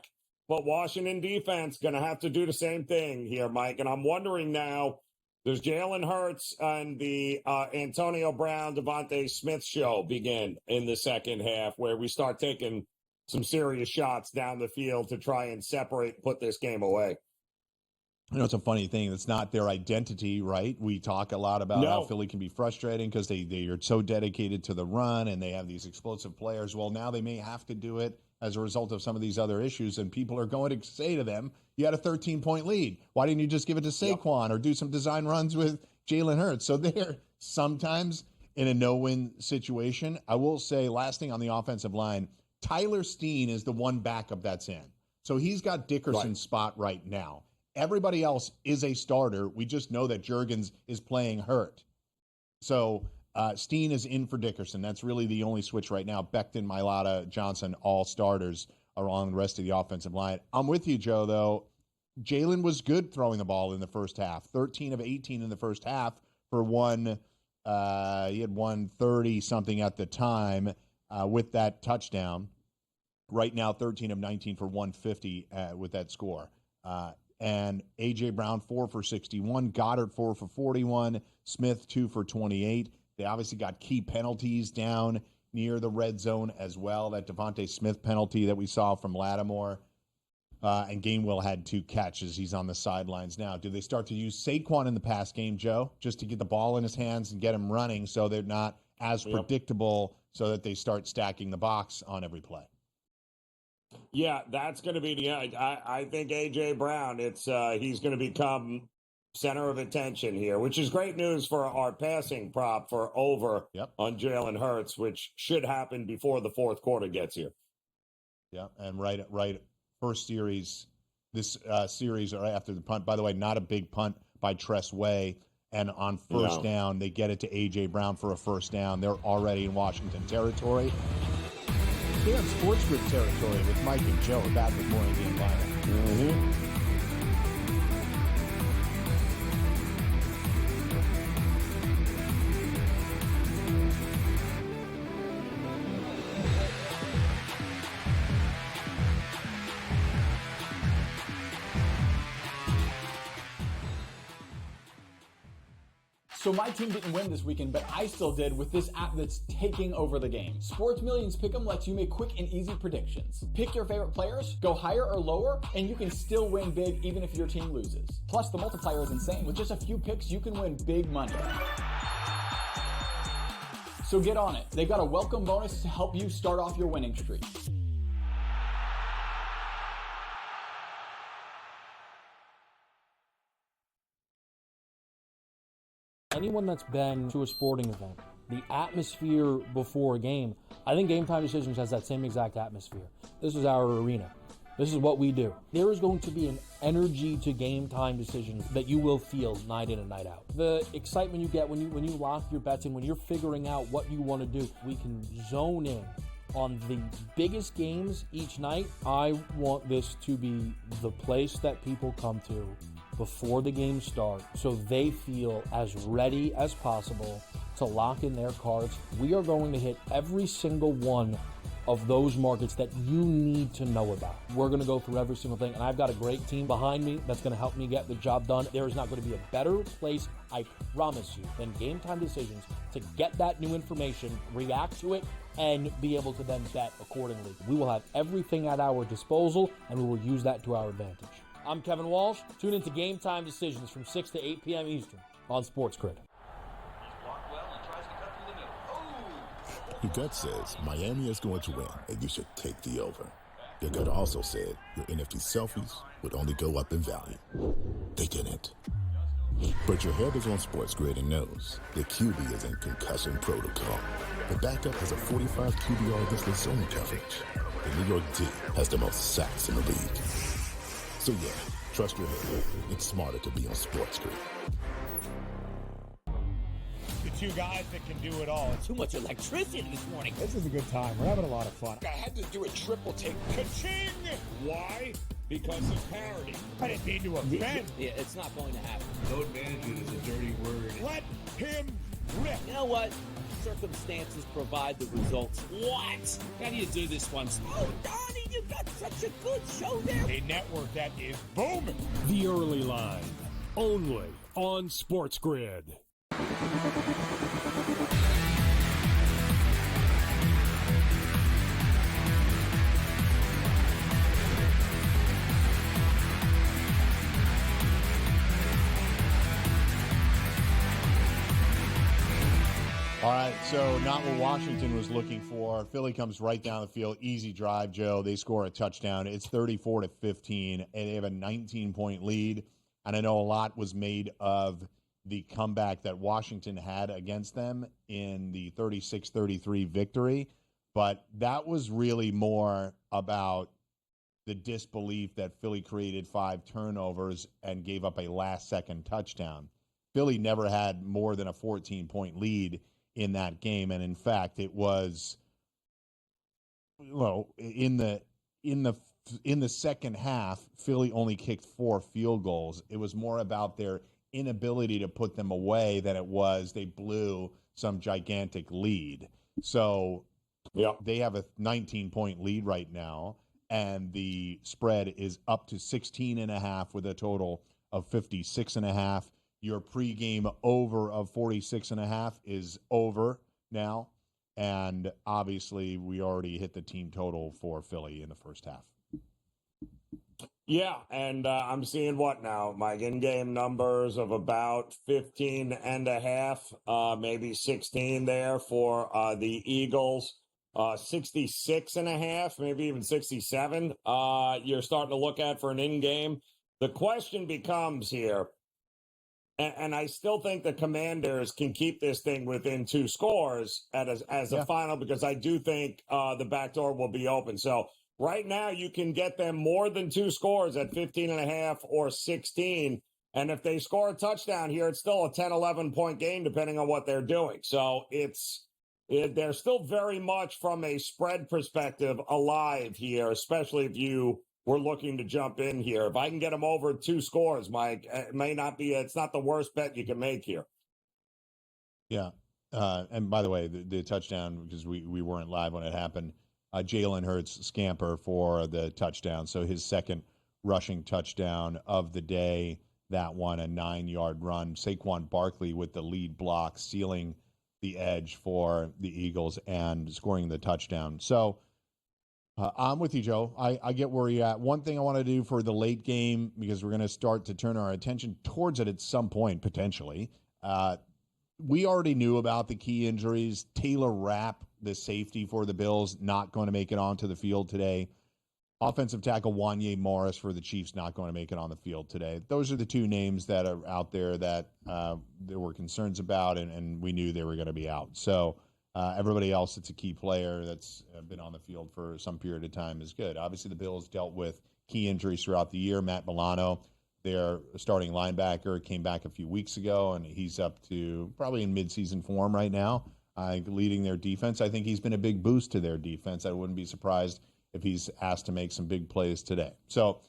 but Washington defense going to have to do the same thing here, Mike. And I'm wondering now, does Jalen Hurts and the Antonio Brown, Devontae Smith show begin in the second half where we start taking some serious shots down the field to try and put this game away?
It's a funny thing. It's not their identity, right? We talk a lot about how Philly can be frustrating because they are so dedicated to the run and they have these explosive players. Well, now they may have to do it as a result of some of these other issues, and people are going to say to them, you had a 13-point lead. Why didn't you just give it to Saquon or do some design runs with Jalen Hurts? So they're sometimes in a no-win situation. I will say, last thing on the offensive line, Tyler Steen is the one backup that's in. So he's got Dickerson's spot right now. Everybody else is a starter. We just know that Jurgens is playing hurt. So Steen is in for Dickerson. That's really the only switch right now. Becton, Mailata, Johnson, all starters are on the rest of the offensive line. I'm with you, Joe, though. Jalen was good throwing the ball in the first half. 13 of 18 in the first half for he had 130-something at the time with that touchdown. Right now, 13 of 19 for 150 with that score. And A.J. Brown, 4 for 61. Goddard, 4 for 41. Smith, 2 for 28. They obviously got key penalties down near the red zone as well. That Devontae Smith penalty that we saw from Lattimore. And Gainwell had 2 catches. He's on the sidelines now. Do they start to use Saquon in the pass game, Joe, just to get the ball in his hands and get him running so they're not as predictable so that they start stacking the box on every play?
Yeah, that's going to be I think A.J. Brown, he's going to become center of attention here, which is great news for our passing prop for over on Jalen Hurts, which should happen before the fourth quarter gets here.
Yeah, and right. First series, this series right after the punt. By the way, not a big punt by Tress Way. And on first down, they get it to A.J. Brown for a first down. They're already in Washington territory. They're in SportsGrid territory with Mike and Joe. We're back with more of the environment.
So my team didn't win this weekend, but I still did with this app that's taking over the game. Sports Millions Pick'em lets you make quick and easy predictions. Pick your favorite players, go higher or lower, and you can still win big even if your team loses. Plus, the multiplier is insane. With just a few picks, you can win big money. So get on it. They've got a welcome bonus to help you start off your winning streak.
Anyone that's been to a sporting event, the atmosphere before a game, I think Game Time Decisions has that same exact atmosphere. This is our arena. This is what we do. There is going to be an energy to game time decisions that you will feel night in and night out. The excitement you get when you lock your bets in, when you're figuring out what you want to do, we can zone in on the biggest games each night. I want this to be the place that people come to before the games start so they feel as ready as possible to lock in their cards. We are going to hit every single one of those markets that you need to know about. We're going to go through every single thing, and I've got a great team behind me that's going to help me get the job done. There is not going to be a better place, I promise you, than Game Time Decisions to get that new information, react to it, and be able to then bet accordingly. We will have everything at our disposal, and we will use that to our advantage. I'm Kevin Walsh. Tune into Game Time Decisions from 6 to 8 p.m. Eastern on SportsGrid.
Your gut says Miami is going to win, and you should take the over. Your gut also said your NFT selfies would only go up in value. They didn't. But your head is on SportsGrid and knows the QB is in concussion protocol. The backup has a 45 QBR against the zone coverage. The New York D has the most sacks in the league. So yeah, trust your head. It's smarter to be on SportsGrid.
Two guys that can do it all.
Too much electricity this morning.
This is a good time. We're having a lot of fun.
I had to do a triple take.
Ka-ching! Why? Because of parity. I didn't mean to offend.
Yeah, it's not going to happen.
Load management is a dirty word.
Let him rip.
You know what? Circumstances provide the results. What? How do you do this once? Oh, Donnie, you got such a good show there.
A network that is booming.
The Early Line, only on SportsGrid.
All right, so not what Washington was looking for. Philly comes right down the field. Easy drive, Joe. They score a touchdown. It's 34-15, and they have a 19-point lead. And I know a lot was made of the comeback that Washington had against them in the 36-33 victory. But that was really more about the disbelief that Philly created 5 turnovers and gave up a last-second touchdown. Philly never had more than a 14-point lead in that game, and in fact, it was, well, in the second half, Philly only kicked 4 field goals. It was more about their inability to put them away than it was they blew some gigantic lead. So they have a 19-point lead right now, and the spread is up to 16.5 with a total of 56.5. Your pregame over of 46.5 is over now, and obviously we already hit the team total for Philly in the first half.
Yeah, and I'm seeing what now, Mike? In-game numbers of about 15.5, maybe 16 there for the Eagles. 66.5, maybe even 67. You're starting to look at for an in-game. The question becomes here, and I still think the Commanders can keep this thing within 2 scores as a final, because I do think the back door will be open. So right now you can get them more than 2 scores at 15.5 or 16. And if they score a touchdown here, it's still a 10, 11-point game, depending on what they're doing. So they're still very much from a spread perspective alive here, especially if you were looking to jump in here. If I can get them over 2 scores, Mike, it may not be, it's not the worst bet you can make here.
Yeah. And by the way, the touchdown, because we weren't live when it happened, Jalen Hurts scamper for the touchdown. So his second rushing touchdown of the day, that one, a 9-yard run. Saquon Barkley with the lead block, sealing the edge for the Eagles and scoring the touchdown. So I'm with you, Joe. I get where you're at. One thing I want to do for the late game, because we're going to start to turn our attention towards it at some point, potentially. We already knew about the key injuries. Taylor Rapp, the safety for the Bills, not going to make it onto the field today. Offensive tackle Wanye Morris for the Chiefs not going to make it on the field today. Those are the 2 names that are out there that there were concerns about, and we knew they were going to be out. So Everybody else that's a key player that's been on the field for some period of time is good. Obviously, the Bills dealt with key injuries throughout the year. Matt Milano, their starting linebacker, came back a few weeks ago, and he's up to probably in midseason form right now, leading their defense. I think he's been a big boost to their defense. I wouldn't be surprised if he's asked to make some big plays today. So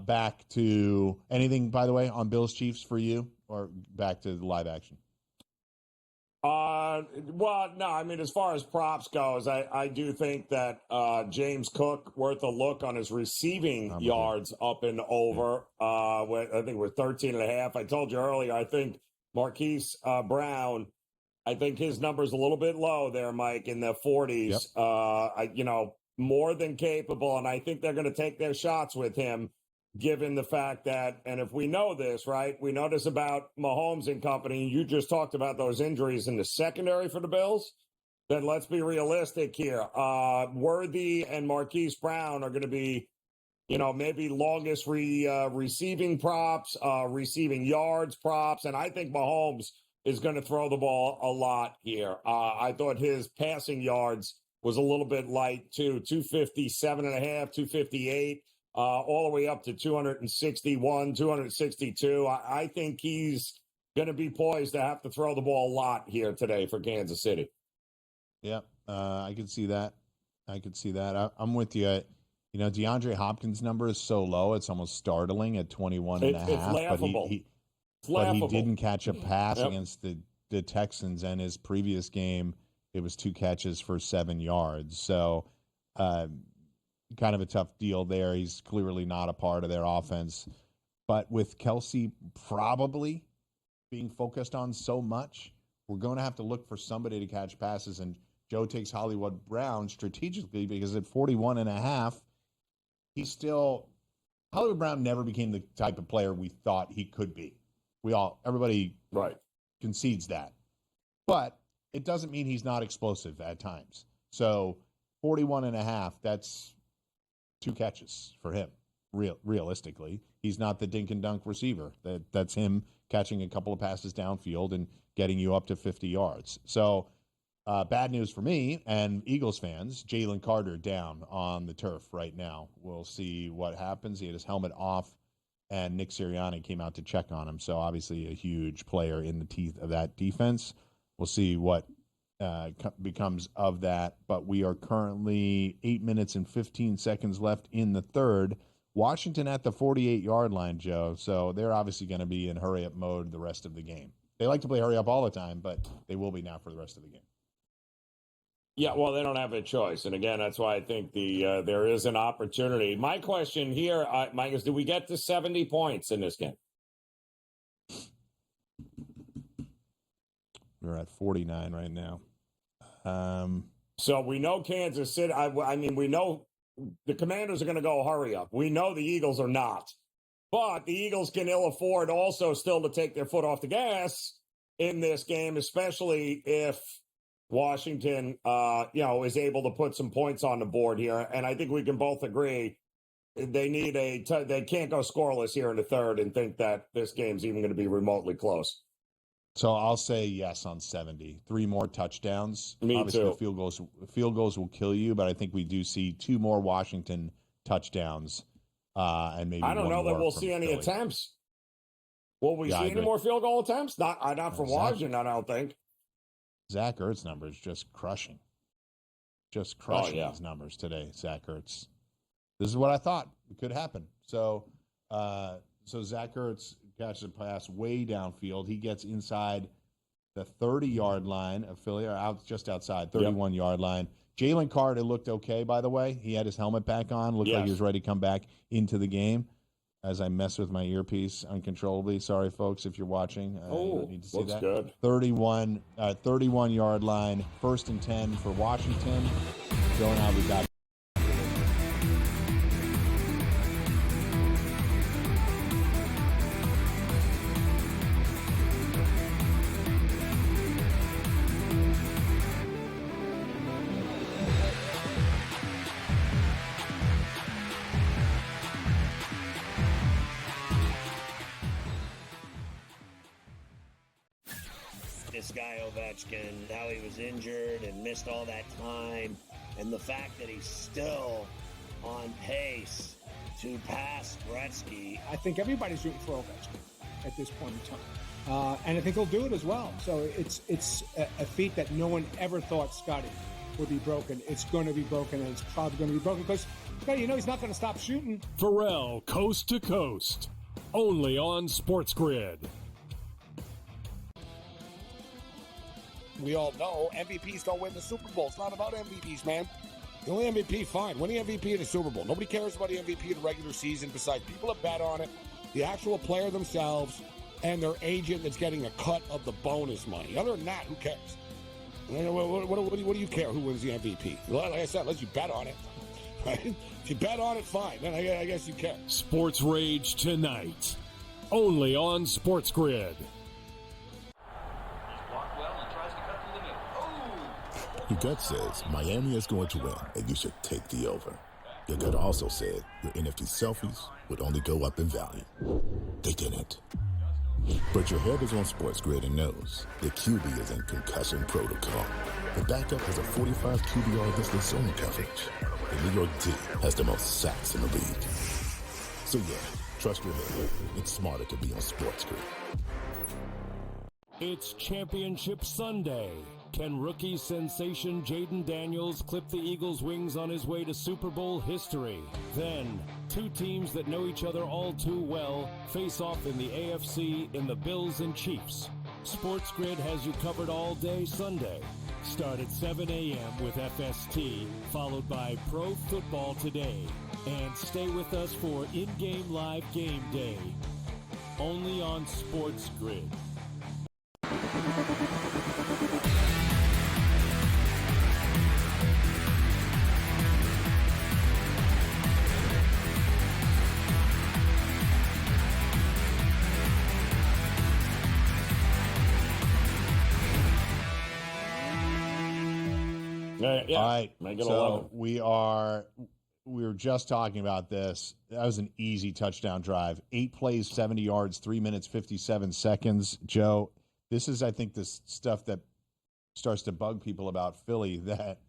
back to anything, by the way, on Bills Chiefs for you, or back to the live action?
Well, no, I mean, as far as props goes, I do think that James Cook worth a look on his receiving yards up and over. I think we're 13.5. I told you earlier, I think Marquise Brown, I think his number's a little bit low there, Mike, in the 40s. Yep. More than capable, and I think they're going to take their shots with him, given the fact that, and if we know this, right, we know this about Mahomes and company, you just talked about those injuries in the secondary for the Bills, then let's be realistic here. Worthy and Marquise Brown are going to be, maybe longest receiving props, receiving yards props, and I think Mahomes is going to throw the ball a lot here. I thought his passing yards was a little bit light, too, 257.5, 258. All the way up to 261, 262. I think he's going to be poised to have to throw the ball a lot here today for Kansas City.
Yeah, I could see that. I'm with you. DeAndre Hopkins' number is so low, it's almost startling at 21.5.
It's laughable.
But he didn't catch a pass against the Texans, and his previous game, it was 2 catches for 7 yards. So, kind of a tough deal there. He's clearly not a part of their offense. But with Kelsey probably being focused on so much, we're going to have to look for somebody to catch passes. And Joe takes Hollywood Brown strategically because at 41.5, Hollywood Brown never became the type of player we thought he could be. Everybody concedes that. But it doesn't mean he's not explosive at times. So 41.5, that's 2 catches for him. Realistically, he's not the dink and dunk receiver. That's him catching a couple of passes downfield and getting you up to 50 yards. So bad news for me and Eagles fans, Jalen Carter down on the turf right now. We'll see what happens. He had his helmet off, and Nick Sirianni came out to check on him. So obviously a huge player in the teeth of that defense. We'll see what becomes of that, but we are currently 8 minutes and 15 seconds left in the third. Washington at the 48-yard line, Joe, so they're obviously going to be in hurry-up mode the rest of the game. They like to play hurry-up all the time, but they will be now for the rest of the game.
Yeah, well, they don't have a choice, and again, that's why I think there is an opportunity. My question here, Mike, is do we get to 70 points in this game?
We're at 49 right now.
So we know Kansas City. I mean, we know the Commanders are going to go hurry up. We know the Eagles are not. But the Eagles can ill afford also still to take their foot off the gas in this game, especially if Washington, is able to put some points on the board here. And I think we can both agree they can't go scoreless here in the third and think that this game's even going to be remotely close.
So I'll say yes on 70. 3 more touchdowns.
Me
Obviously,
too.
The field goals will kill you, but I think we do see 2 more Washington touchdowns, and maybe
I don't know that we'll see any
Philly.
attempts. Will we see any more field goal attempts? Not from Washington, I don't think.
Zach Ertz numbers just crushing. His numbers today, Zach Ertz. This is what I thought could happen. So Zach Ertz catches a pass way downfield. He gets inside the 30-yard line of Philly, or just outside, 31-yard line. Jalen Carter looked okay, by the way. He had his helmet back on. Looked like he was ready to come back into the game. As I mess with my earpiece uncontrollably. Sorry, folks, if you're watching. You don't need to see that.
Good.
31-yard line, 1st and 10 for Washington. Joe and I will be back.
this guy Ovechkin, how he was injured and missed all that time, and the fact that he's still on pace to pass Gretzky.
I think everybody's rooting for Ovechkin at this point in time. And I think he'll do it as well. So it's a feat that no one ever thought Scotty would be broken. It's going to be broken, and it's probably going to be broken because, he's not going to stop shooting.
Pharrell, Coast to Coast, only on SportsGrid.
We all know MVPs don't win the Super Bowl. It's not about MVPs, man. The only MVP, fine. Winning MVP in the Super Bowl. Nobody cares about the MVP in the regular season besides people that bet on it, the actual player themselves, and their agent that's getting a cut of the bonus money. Other than that, who cares? What do you care who wins the MVP? Like I said, unless you bet on it. Right? If you bet on it, fine. Then I guess you care.
Sports Rage tonight, only on SportsGrid.
Your gut says Miami is going to win, and you should take the over. Your gut also said your NFT selfies would only go up in value. They didn't. But your head is on SportsGrid and knows the QB is in concussion protocol. The backup has a 45 QBR against zone coverage. The New York D has the most sacks in the league. So yeah, trust your head. It's smarter to be on SportsGrid.
It's Championship Sunday. Can rookie sensation Jaden Daniels clip the Eagles' wings on his way to Super Bowl history? Then, two teams that know each other all too well face off in the AFC in the Bills and Chiefs. SportsGrid has you covered all day Sunday. Start at 7 a.m. with FST, followed by Pro Football Today. And stay with us for in-game live game day. Only on SportsGrid.
All right, so we were just talking about this. That was an easy touchdown drive. 8 plays, 70 yards, 3 minutes, 57 seconds. Joe, this is, I think, this stuff that starts to bug people about Philly, that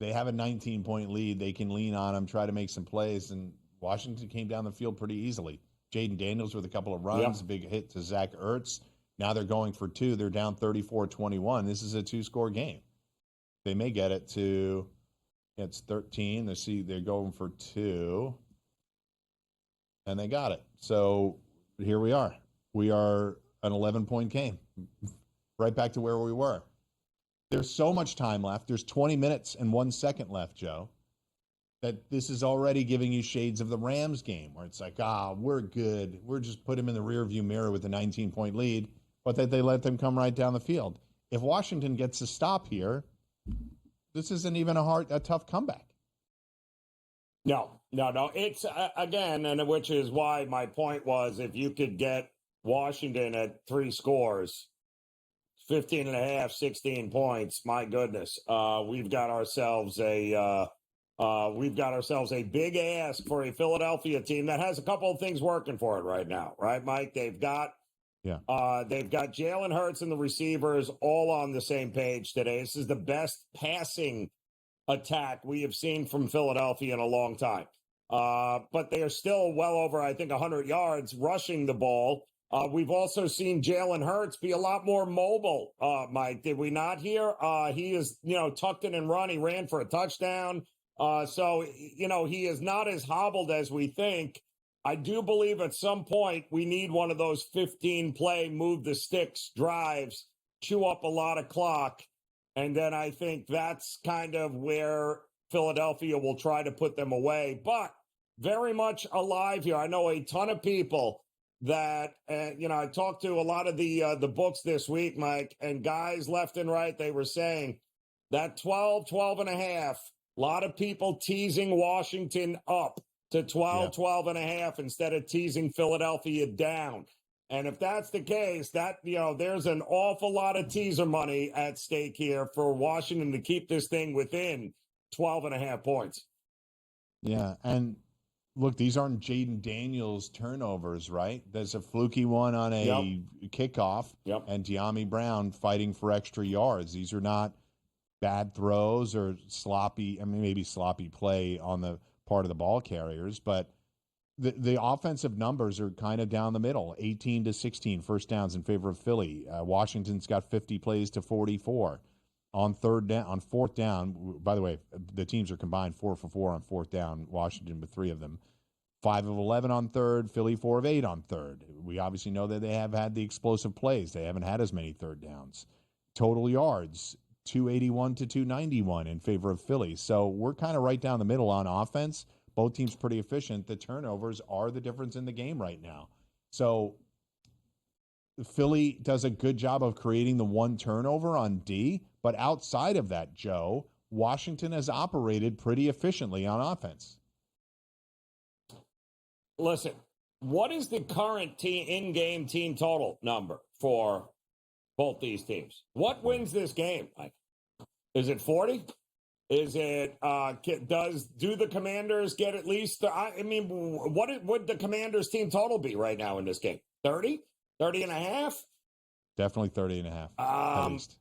they have a 19-point lead. They can lean on them, try to make some plays, and Washington came down the field pretty easily. Jaden Daniels with a couple of runs, a big hit to Zach Ertz. Now they're going for 2. They're down 34-21. This is a 2-score game. They may get it to, it's 13. They're going for 2. And they got it. So here we are. We are an 11-point game. Right back to where we were. There's so much time left. There's 20 minutes and 1 second left, Joe, that this is already giving you shades of the Rams game, where it's like, we're good. We're just put them in the rearview mirror with a 19-point lead, but that they let them come right down the field. If Washington gets a stop here, this isn't even a tough comeback.
No. It's, again, and which is why my point was, if you could get Washington at 3 scores, 15 and a half, 16 points, my goodness, we've got ourselves a big ask for a Philadelphia team that has a couple of things working for it right now, right, Mike? They've got Jalen Hurts and the receivers all on the same page today. This is the best passing attack we have seen from Philadelphia in a long time. But they are still well over, I think, 100 yards rushing the ball. We've also seen Jalen Hurts be a lot more mobile, Mike. Did we not hear? He is, tucked in and run. He ran for a touchdown. So he is not as hobbled as we think. I do believe at some point we need one of those 15-play move the sticks drives, chew up a lot of clock. And then I think that's kind of where Philadelphia will try to put them away. But very much alive here. I know a ton of people that, I talked to a lot of the books this week, Mike, and guys left and right, they were saying that 12 and a half, a lot of people teasing Washington up to 12 and a half instead of teasing Philadelphia down. And if that's the case, that, there's an awful lot of teaser money at stake here for Washington to keep this thing within 12 and a half points.
Yeah. And look, these aren't Jaden Daniels turnovers, right? There's a fluky one on a kickoff, and De'Ami Brown fighting for extra yards. These are not bad throws or sloppy, maybe sloppy play on the part of the ball carriers, but the offensive numbers are kind of down the middle. 18-16 first downs in favor of Philly. Washington's got 50 plays to 44 on fourth down. By the way, the teams are combined 4 for 4 on fourth down. Washington with 3 of them. 5 of 11 on third. Philly 4 of 8 on third. We obviously know that they have had the explosive plays. They haven't had as many third downs. Total yards 281 to 291 in favor of Philly. So we're kind of right down the middle on offense. Both teams pretty efficient. The turnovers are the difference in the game right now. So Philly does a good job of creating the one turnover on D, but outside of that, Joe, Washington has operated pretty efficiently on offense.
Listen, what is the current in-game team total number for both these teams? What wins this game? Like, is it 40? Is it, do the Commanders get at least, what would the Commanders team total be right now in this game? 30? 30 and a half?
Definitely 30 and a half, at least.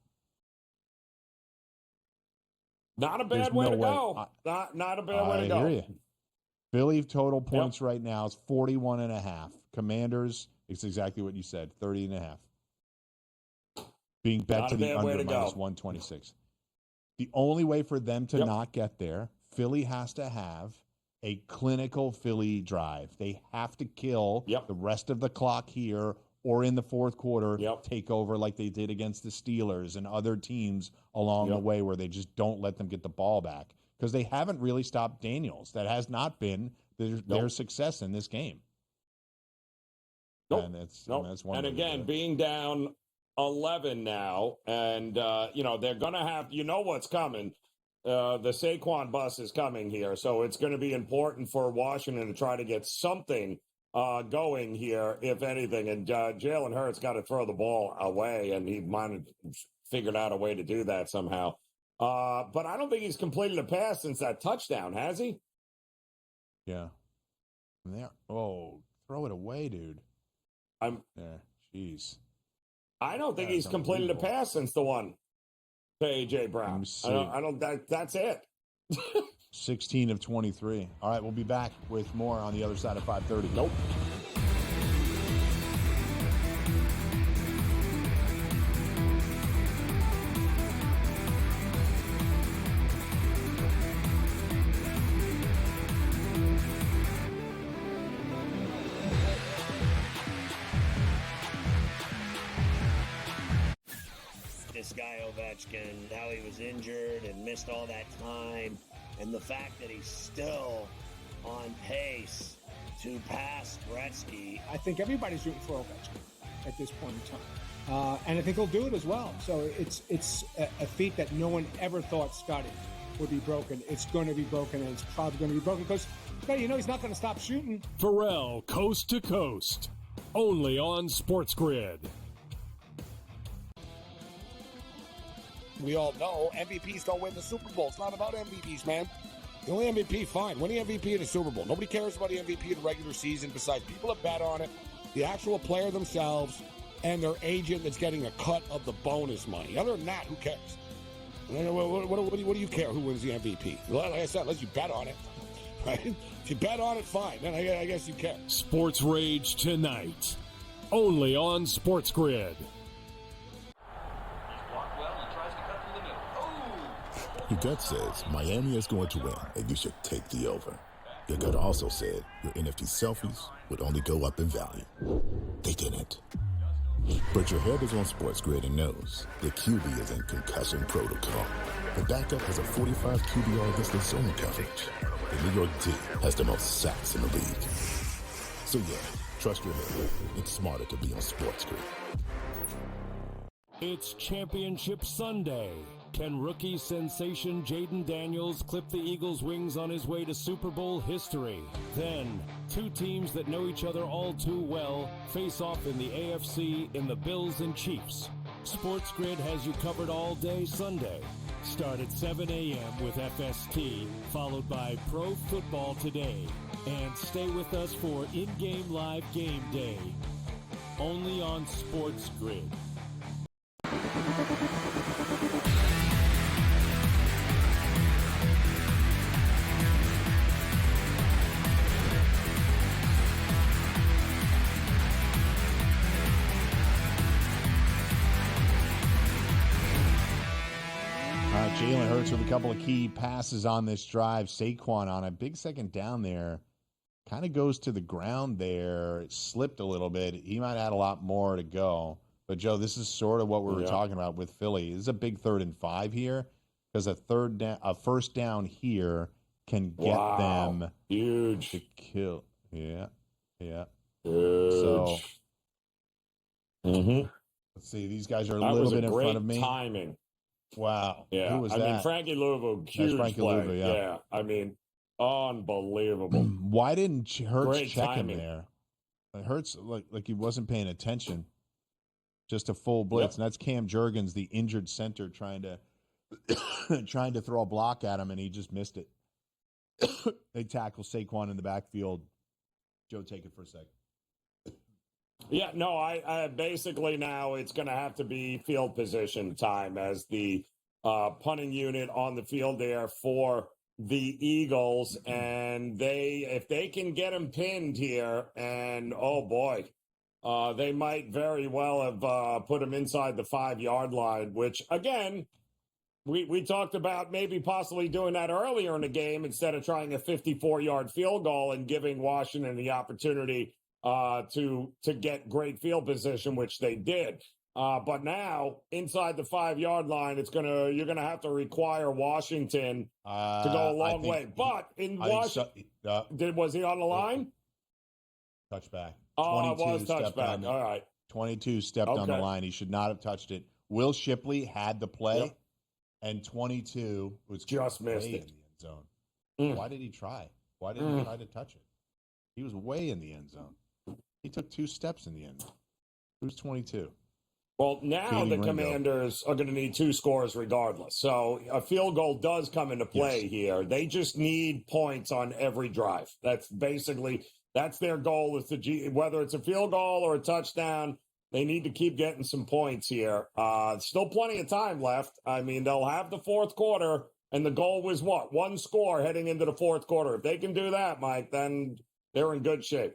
Not a bad way to go. Not a bad way to go.
I hear you. Philly total points right now is 41 and a half. Commanders, it's exactly what you said, 30 and a half. Being bet to the under minus 126. The only way for them to not get there, Philly has to have a clinical Philly drive. They have to kill the rest of the clock here or in the fourth quarter, take over like they did against the Steelers and other teams along the way where they just don't let them get the ball back. Because they haven't really stopped Daniels. That has not been their success in this game. And that's one.
And again, being down 11 now, and they're going to have, what's coming. The Saquon bus is coming here, so it's going to be important for Washington to try to get something going here, if anything. And Jalen Hurts got to throw the ball away, and he might have figured out a way to do that somehow. But I don't think he's completed a pass since that touchdown, has he?
Yeah. There. Oh, throw it away, dude. Jeez.
I don't think he's completed a pass since the one to A.J. Brown. I don't. That's it.
16 of 23. All right, we'll be back with more on the other side of 5:30.
Nope.
This guy Ovechkin, how he was injured and missed all that time, and the fact that he's still on pace to pass Gretzky.
I think everybody's rooting for Ovechkin at this point in time, and I think he'll do it as well. So it's a feat that no one ever thought Scotty would be broken. It's going to be broken, and it's probably going to be broken because he's not going to stop shooting.
Pharrell, coast to coast, only on SportsGrid.
We all know MVPs don't win the Super Bowl. It's not about MVPs, man. The only MVP, fine. Winning MVP in the Super Bowl. Nobody cares about the MVP in the regular season besides people that bet on it, the actual player themselves, and their agent that's getting a cut of the bonus money. Other than that, who cares? What do you care who wins the MVP? Like I said, unless you bet on it. Right? If you bet on it, fine. Then I guess you care.
Sports Rage tonight. Only on SportsGrid.
Your gut says Miami is going to win, and you should take the over. Your gut also said your NFT selfies would only go up in value. They didn't. But your head is on SportsGrid and knows the QB is in concussion protocol. The backup has a 45 QBR against zone coverage. The New York D has the most sacks in the league. So yeah, trust your head. It's smarter to be on SportsGrid.
It's Championship Sunday. Can rookie sensation Jaden Daniels clip the Eagles' wings on his way to Super Bowl history? Then, two teams that know each other all too well face off in the AFC in the Bills and Chiefs. SportsGrid has you covered all day Sunday. Start at 7 a.m. with FST, followed by Pro Football Today. And stay with us for in-game live game day. Only on SportsGrid.
Jalen Hurts with a couple of key passes on this drive. Saquon on a big second down there. Kind of goes to the ground there. It slipped a little bit. He might add a lot more to go. But, Joe, this is sort of what we were talking about with Philly. This is a big 3rd and 5 here because a first down here can get them
huge
to kill. Yeah.
Huge.
So, let's see. These guys are a little bit in front of me.
Timing.
Wow.
Yeah.
Who was
I
that?
mean, Frankie Louisville, huge
Frankie
play.
Louisville,
Yeah. I mean, unbelievable.
Why didn't Hurts
Great
check
timing.
him there? It hurts like he wasn't paying attention. Just a full blitz. And that's Cam Jurgens, the injured center, trying to throw a block at him, and he just missed it. They tackle Saquon in the backfield. Joe, take it for a second.
Yeah, no, I basically now it's going to have to be field position time as the punting unit on the field there for the Eagles. And if they can get him pinned here, and oh boy, they might very well have put him inside the 5-yard line, which again, we talked about maybe possibly doing that earlier in the game instead of trying a 54-yard field goal and giving Washington the opportunity to get great field position, which they did. But now inside the 5-yard line, you're gonna have to require Washington to go a long way. But in Washington, was he on the line?
Touchback.
Oh, it was touchback. All right.
22 stepped on the line. He should not have touched it. Will Shipley had the play, and 22 was
just missed it
in the end zone. Why did he try? Why didn't he try to touch it? He was way in the end zone. He took 2 steps in the end zone. Who's 22?
Well, now the Commanders are going to need 2 scores regardless. So a field goal does come into play here. They just need points on every drive. That's their goal, is whether it's a field goal or a touchdown, they need to keep getting some points here. Still plenty of time left. I mean, they'll have the 4th quarter, and the goal was what? 1 score heading into the 4th quarter. If they can do that, Mike, then they're in good shape.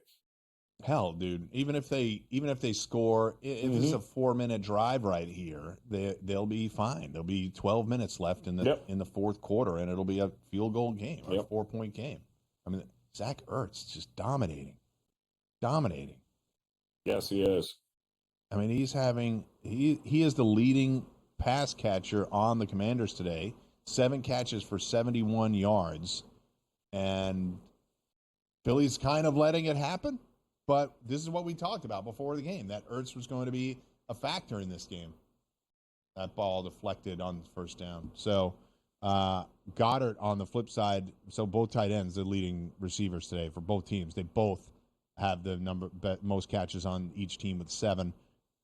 Hell, dude, even if they score, if this is a 4-minute drive right here, they'll be fine. There'll be 12 minutes left in the 4th quarter, and it'll be a field goal game or a 4-point game. I mean, Zach Ertz is just dominating.
Yes, he is.
I mean, he is the leading pass catcher on the Commanders today. 7 catches for 71 yards, and Philly's kind of letting it happen. But this is what we talked about before the game, that Ertz was going to be a factor in this game. That ball deflected on the first down. So Goddard on the flip side, so both tight ends, the leading receivers today for both teams. They both have the most catches on each team with 7.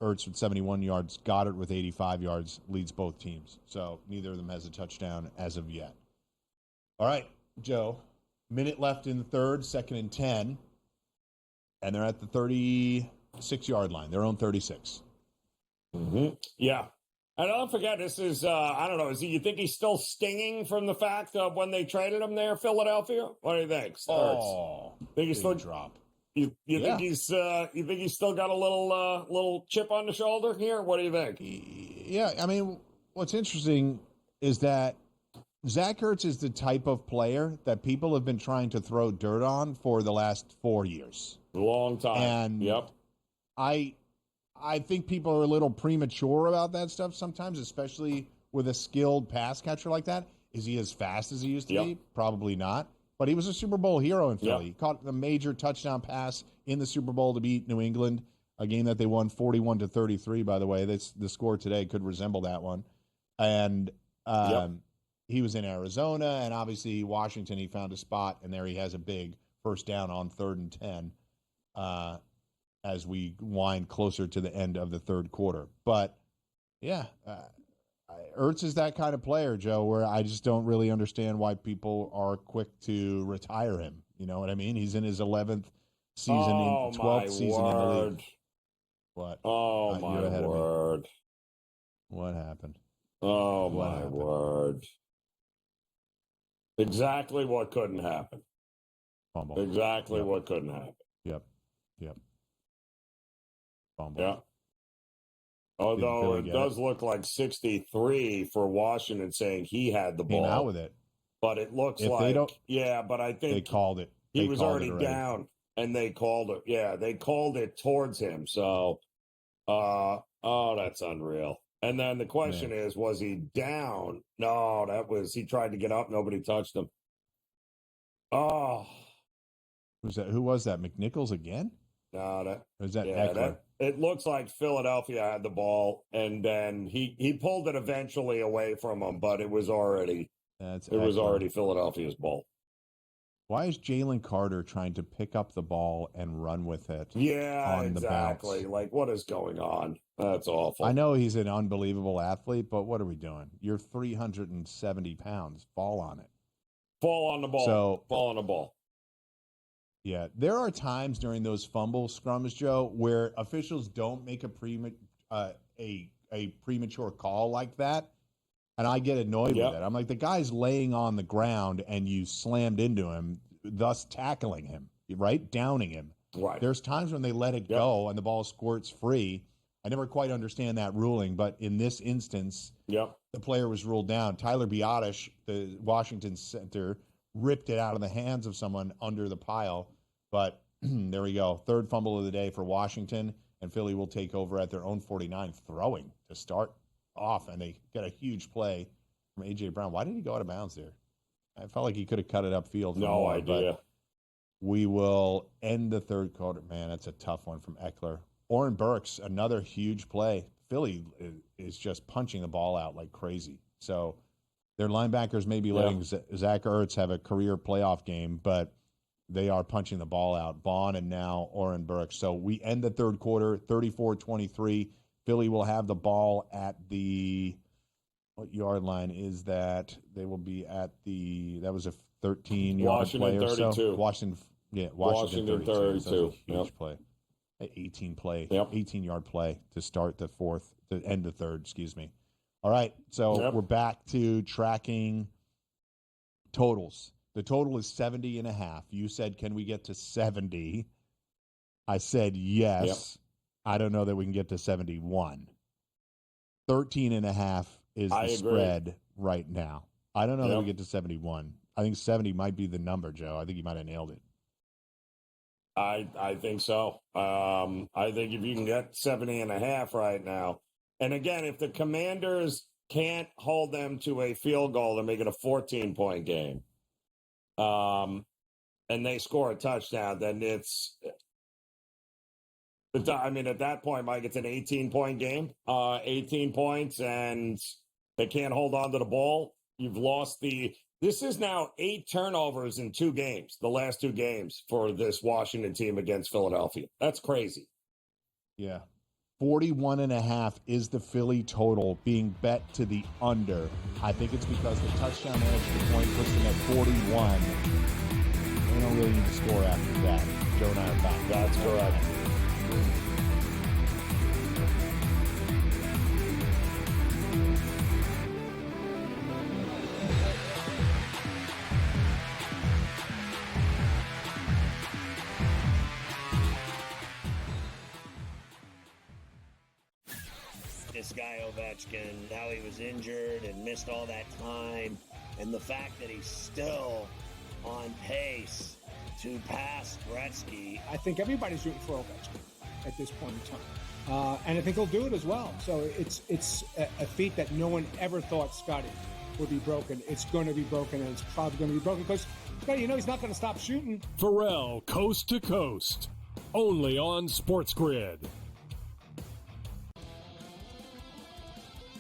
Ertz with 71 yards, Goddard with 85 yards leads both teams. So neither of them has a touchdown as of yet. All right, Joe, minute left in the 3rd, 2nd and 10. And they're at the 36-yard line, their own 36.
Yeah. And don't forget, this is, I don't know, you think he's still stinging from the fact of when they traded him there, Philadelphia? What do you think? Think he's still
drop.
You think he's still got a little chip on the shoulder here? What do you think?
Yeah, I mean, what's interesting is that Zach Ertz is the type of player that people have been trying to throw dirt on for the last 4 years.
A long time.
And I think people are a little premature about that stuff sometimes, especially with a skilled pass catcher like that. Is he as fast as he used to be? Probably not. But he was a Super Bowl hero in Philly. He caught a major touchdown pass in the Super Bowl to beat New England, a game that they won 41-33, by the way. The score today could resemble that one. And he was in Arizona, and obviously Washington, he found a spot, and there he has a big first down on 3rd and 10 as we wind closer to the end of the 3rd quarter. But, yeah, Ertz is that kind of player, Joe, where I just don't really understand why people are quick to retire him. You know what I mean? He's in his 11th season, 12th season in the league. What?
Oh, my word.
What happened?
Oh, my word. Exactly what couldn't happen.
Fumble.
Exactly what couldn't happen.
Yep. Fumble.
Yeah. Although it does look like 63 for Washington saying he had the ball.
Came out with it.
But it looks
If
like,
they don't,
but I think
they called it.
He was already down, and they called it. Yeah, they called it towards him. So, that's unreal. And then the question is, was he down? No, he tried to get up. Nobody touched him. Oh.
Who was that? McNichols again?
No,
was that Eckler?
It looks like Philadelphia had the ball, and then he pulled it eventually away from him, but it was already Philadelphia's ball.
Why is Jalen Carter trying to pick up the ball and run with it?
Yeah,
on the
exactly.
bounce?
Like, what is going on? That's awful.
I know he's an unbelievable athlete, but what are we doing? You're 370 pounds. Fall on it.
Fall on the ball. Fall on the ball.
Yeah, there are times during those fumble scrums, Joe, where officials don't make a premature call like that, and I get annoyed with it. I'm like, the guy's laying on the ground, and you slammed into him, thus tackling him, right, downing him.
Right.
There's times when they let it go and the ball squirts free. I never quite understand that ruling, but in this instance, the player was ruled down. Tyler Biotish, the Washington center, ripped it out of the hands of someone under the pile. But there we go. Third fumble of the day for Washington, and Philly will take over at their own 49, throwing to start off, and they get a huge play from A.J. Brown. Why did he go out of bounds there? I felt like he could have cut it upfield.
No idea.
But we will end the third quarter. Man, that's a tough one from Eckler. Oren Burks, another huge play. Philly is just punching the ball out like crazy. So their linebackers may be letting Zach Ertz have a career playoff game, but they are punching the ball out. Vaughn and now Oren Burks. So we end the third quarter, 34-23. Philly will have the ball at the – what yard line is that? They will be at the – that was a 13-yard play or
32.
so. Washington 32. So that was a huge play. 18-yard play to start the fourth, to end the third, excuse me. All right, so we're back to tracking totals. The total is 70.5. You said, can we get to 70? I said yes. I don't know that we can get to 71. 13.5 is the spread right now. I don't know that we get to 71. I think 70 might be the number, Joe. I think you might have nailed it.
I think so. I think if you can get 70.5 right now, and again, if the Commanders can't hold them to a field goal, they're making a 14-point game. And they score a touchdown, then it's. I mean, at that point, Mike, it's an 18-point game. 18 points, and they can't hold on to the ball. You've lost the. This is now 8 turnovers in 2 games, the last 2 games for this Washington team against Philadelphia. That's crazy.
Yeah. 41.5 is the Philly total being bet to the under. I think it's because the touchdown extra point puts them at 41. They don't really need to score after that. Joe and I are back.
That's correct.
This guy Ovechkin, how he was injured and missed all that time, and the fact that he's still on pace to pass Gretzky.
I think everybody's rooting for Ovechkin at this point in time, and I think he'll do it as well. So it's a feat that no one ever thought Scotty would be broken. It's going to be broken, and it's probably going to be broken because Scotty, he's not going to stop shooting.
Pharrell, coast to coast, only on SportsGrid.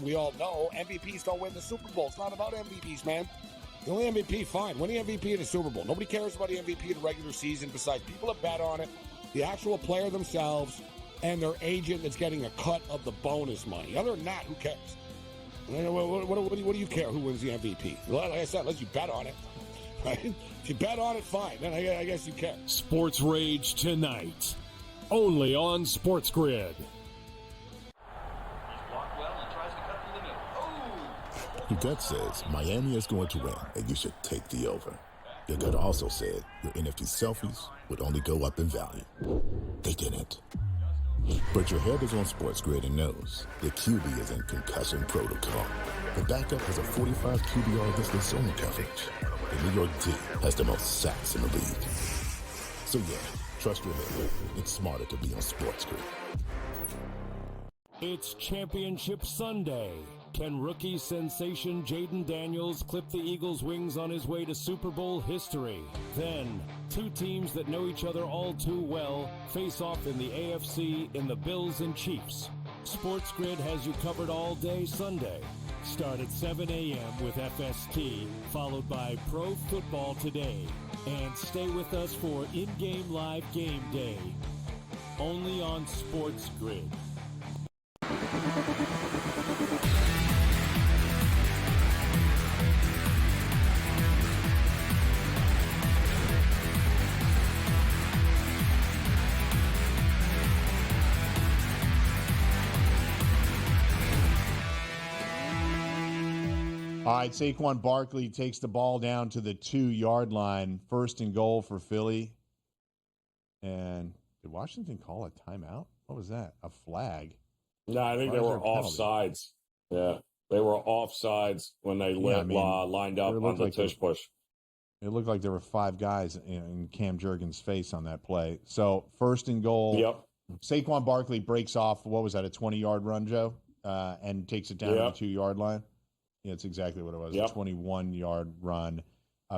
We all know MVPs don't win the Super Bowl. It's not about MVPs, man. The only MVP, fine. Winning MVP in the Super Bowl. Nobody cares about the MVP in the regular season besides people that bet on it, the actual player themselves, and their agent that's getting a cut of the bonus money. Other than that, who cares? What do you care who wins the MVP? Like I said, unless you bet on it. Right? If you bet on it, fine. Then I guess you care.
Sports Rage tonight, only on SportsGrid.
Your gut says Miami is going to win, and you should take the over. Your gut also said your NFT selfies would only go up in value. They didn't. But your head is on SportsGrid and knows the QB is in concussion protocol. The backup has a 45 QBR against zone coverage. The New York D has the most sacks in the league. So yeah, trust your head. It's smarter to be on SportsGrid.
It's Championship Sunday. Can rookie sensation Jaden Daniels clip the Eagles' wings on his way to Super Bowl history? Then, two teams that know each other all too well face off in the AFC in the Bills and Chiefs. SportsGrid has you covered all day Sunday. Start at 7 a.m. with FST, followed by Pro Football Today. And stay with us for in-game live game day. Only on SportsGrid.
All right, Saquon Barkley takes the ball down to the 2-yard line. First and goal for Philly. And did Washington call a timeout? What was that? A flag?
No, I think they were offsides. Yeah, they were offsides when they lined up on the tush push.
It looked like there were 5 guys in Cam Jurgens' face on that play. So first and goal.
Yep.
Saquon Barkley breaks off, what was that, a 20-yard run, Joe? And takes it down to the 2-yard line. Yeah, it's exactly what it was, a 21-yard run.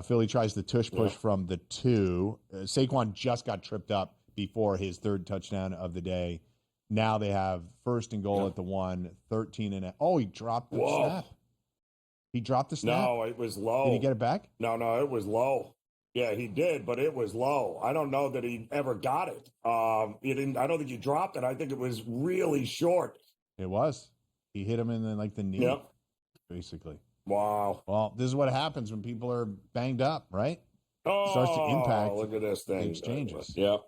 Philly tries the tush push from the 2. Saquon just got tripped up before his 3rd touchdown of the day. Now they have first and goal at the 1, 13 and oh, he dropped the snap. He dropped the snap?
No, it was low.
Did he get it back?
No, it was low. Yeah, he did, but it was low. I don't know that he ever got it. He didn't. I don't think he dropped it. I think it was really short.
It was. He hit him in the knee, basically.
Wow.
Well, this is what happens when people are banged up, right?
Oh,
it starts to impact
look at this thing.
the exchanges.
Yep.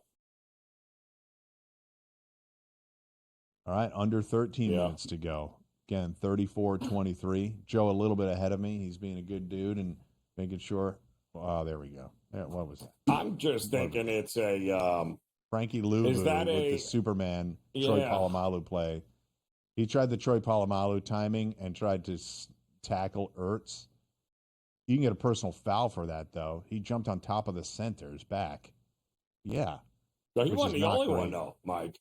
All right, under 13 minutes to go. Again, 34-23. Joe a little bit ahead of me. He's being a good dude and making sure. Oh, there we go. Yeah, what was that?
I'm just thinking it's a
Frankie Louvu with the Superman Troy Polamalu play. He tried the Troy Polamalu timing and tried to tackle Ertz. You can get a personal foul for that, though. He jumped on top of the center's back. Yeah.
No, he wasn't the only one, though, Mike.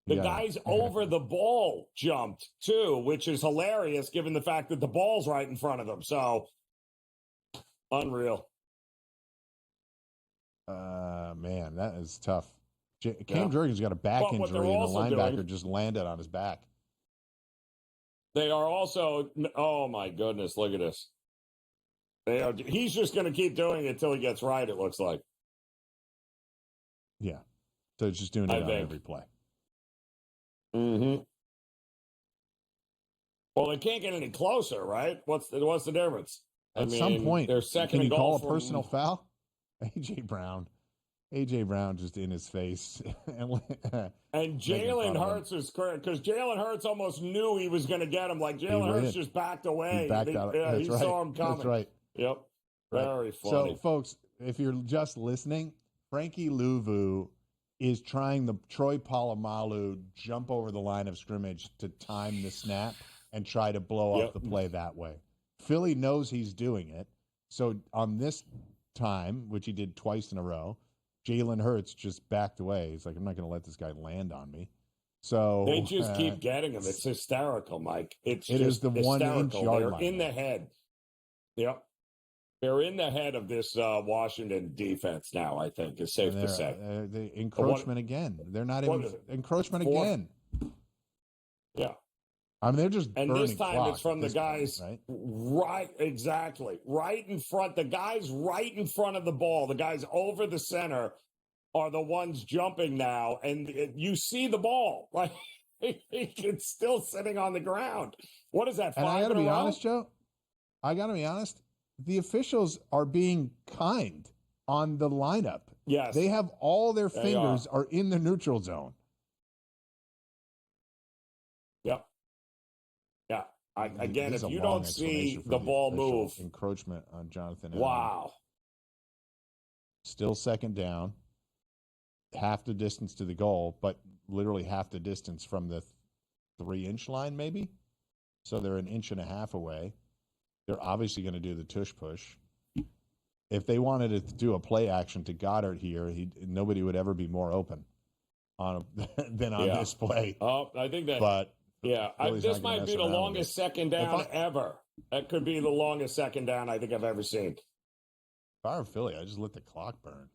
The guys over the ball jumped, too, which is hilarious given the fact that the ball's right in front of them. So, unreal.
Man, that is tough. Cam Jurgens got a back injury, and the linebacker just landed on his back.
They are also, oh, my goodness, look at this. He's just going to keep doing it until he gets right, it looks like.
Yeah. So it's just doing it on every play.
Mm-hmm. Well, they can't get any closer, right? What's the difference?
At some point,
they're second
can you
call
a personal foul? A.J. Brown just in his face.
And Jalen Hurts is correct because Jalen Hurts almost knew he was going to get him. Like Jalen Hurts just backed away.
He backed out.
He saw him coming.
That's right.
Yep. Very funny.
So, folks, if you're just listening, Frankie Louvu is trying the Troy Polamalu jump over the line of scrimmage to time the snap and try to blow up the play that way. Philly knows he's doing it. So on this time, which he did twice in a row, Jalen Hurts just backed away. He's like, I'm not going to let this guy land on me. So
they just keep getting him. It's hysterical, Mike. It
is the 1 inch yard line.
They're in the head. Yep. They're in the head of this Washington defense now, I think, is safe to say.
The encroachment again. They're not in encroachment again.
Yeah.
I mean, they're just
and this time it's from the guys
right,
exactly, right in front. The guys right in front of the ball, the guys over the center are the ones jumping now, and you see the ball. Like It's still sitting on the ground. What is that, 5
And I got to
in a
be
row?
honest, Joe. I got to be honest. The officials are being kind on the lineup.
Yes.
They have all their
They
fingers are in the neutral zone.
Yep. Yeah. Again,
This
if
is a
you
long
don't see
explanation for
the ball
official
move.
Encroachment on Jonathan Allen.
Wow.
Still second down. Half the distance to the goal, but literally half the distance from the 3-inch line, maybe. So they're an inch and a half away. They're obviously going to do the tush push. If they wanted to do a play action to Goddard here, nobody would ever be more open than on this play.
Oh, I think that.
But
this might be the longest second down ever. That could be the longest second down I think I've ever seen.
If I were Philly, I just let the clock burn.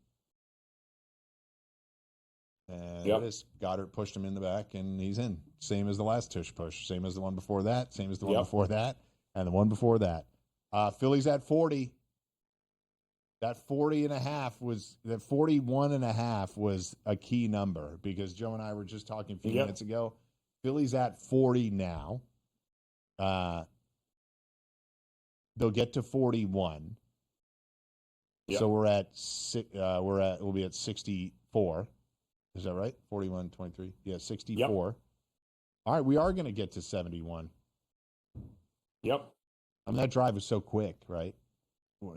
And Goddard pushed him in the back, and he's in. Same as the last tush push. Same as the one before that. Same as the one before that. And the one before that. Philly's at 40. That 41.5 was a key number because Joe and I were just talking a few minutes ago. Philly's at 40 now. They'll get to 41. So we'll be at 64. Is that right? 41, 23. Yeah, 64.
Yep.
All right, we are going to get to 71.
Yep.
I mean, that drive was so quick, right? Well,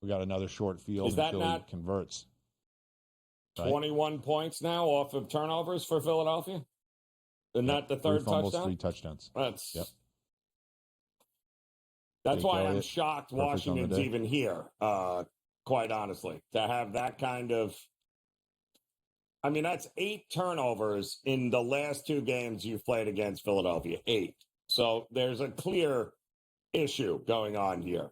we got another short field.
Is that
Philly
not
converts? Right?
21 points now off of turnovers for Philadelphia? And not the third
3 fumbles,
touchdown?
3 touchdowns.
That's
Jake
why I'm
Elliott,
shocked
perfect on the
Washington's
day.
even here, quite honestly, to have that kind of. I mean, that's 8 turnovers in the last 2 games you've played against Philadelphia. 8. So there's a clear issue going on here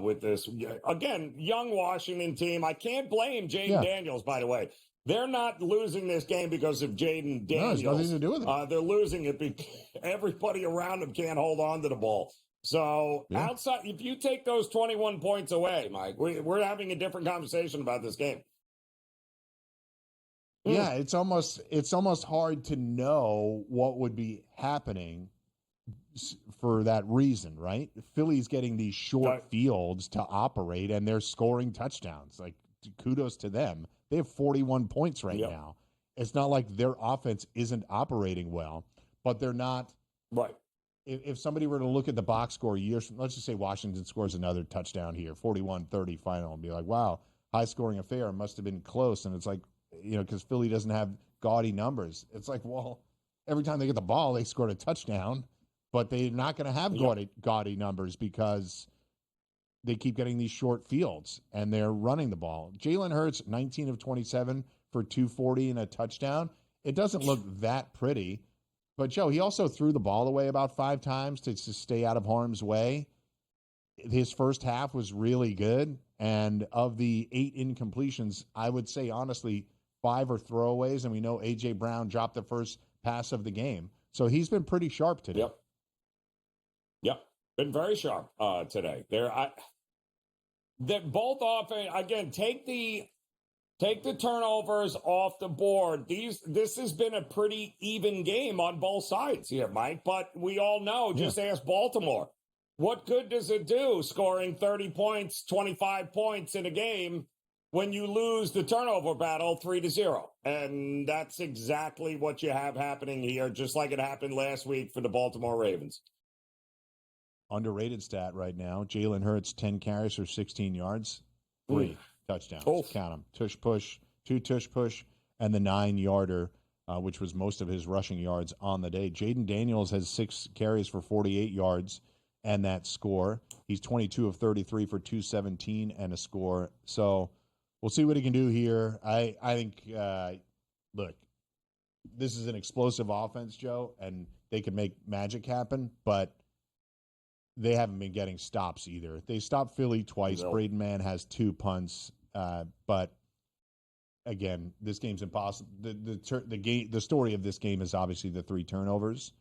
with this. Again, young Washington team. I can't blame Jaden Daniels, by the way. They're not losing this game because of Jaden Daniels.
No, it has nothing to do with it.
They're losing it because everybody around them can't hold on to the ball. So outside, if you take those 21 points away, Mike, we're having a different conversation about this game.
Yeah, it's almost hard to know what would be happening for that reason, right? Philly's getting these short fields to operate, and they're scoring touchdowns. Like, kudos to them. They have 41 points right now. It's not like their offense isn't operating well, but they're not.
Right.
If somebody were to look at the box score years, let's just say Washington scores another touchdown here, 41-30 final, and be like, wow, high-scoring affair, must have been close. And it's like, because Philly doesn't have gaudy numbers. It's like, well, every time they get the ball, they scored a touchdown, but they're not going to have gaudy numbers because they keep getting these short fields, and they're running the ball. Jalen Hurts, 19 of 27 for 240 and a touchdown. It doesn't look that pretty. But, Joe, he also threw the ball away about 5 times to stay out of harm's way. His first half was really good. And of the 8 incompletions, I would say, honestly, 5 are throwaways. And we know A.J. Brown dropped the first pass of the game. So he's been pretty sharp today.
Yep. Been very sharp today. They're both offense, again, take the turnovers off the board. This has been a pretty even game on both sides here, Mike. But we all know, just ask Baltimore. What good does it do scoring 30 points, 25 points in a game when you lose the turnover battle 3-0? And that's exactly what you have happening here, just like it happened last week for the Baltimore Ravens.
Underrated stat right now. Jalen Hurts, 10 carries for 16 yards, 3 touchdowns. Count them. Tush push, 2 tush push, and the 9-yarder, which was most of his rushing yards on the day. Jaden Daniels has 6 carries for 48 yards and that score. He's 22 of 33 for 217 and a score. So we'll see what he can do here. I think, look, this is an explosive offense, Joe, and they can make magic happen, but they haven't been getting stops either. They stopped Philly twice.
No.
Braden Mann has 2 punts, but again, this game's impossible. The story of this game is obviously the 3 turnovers.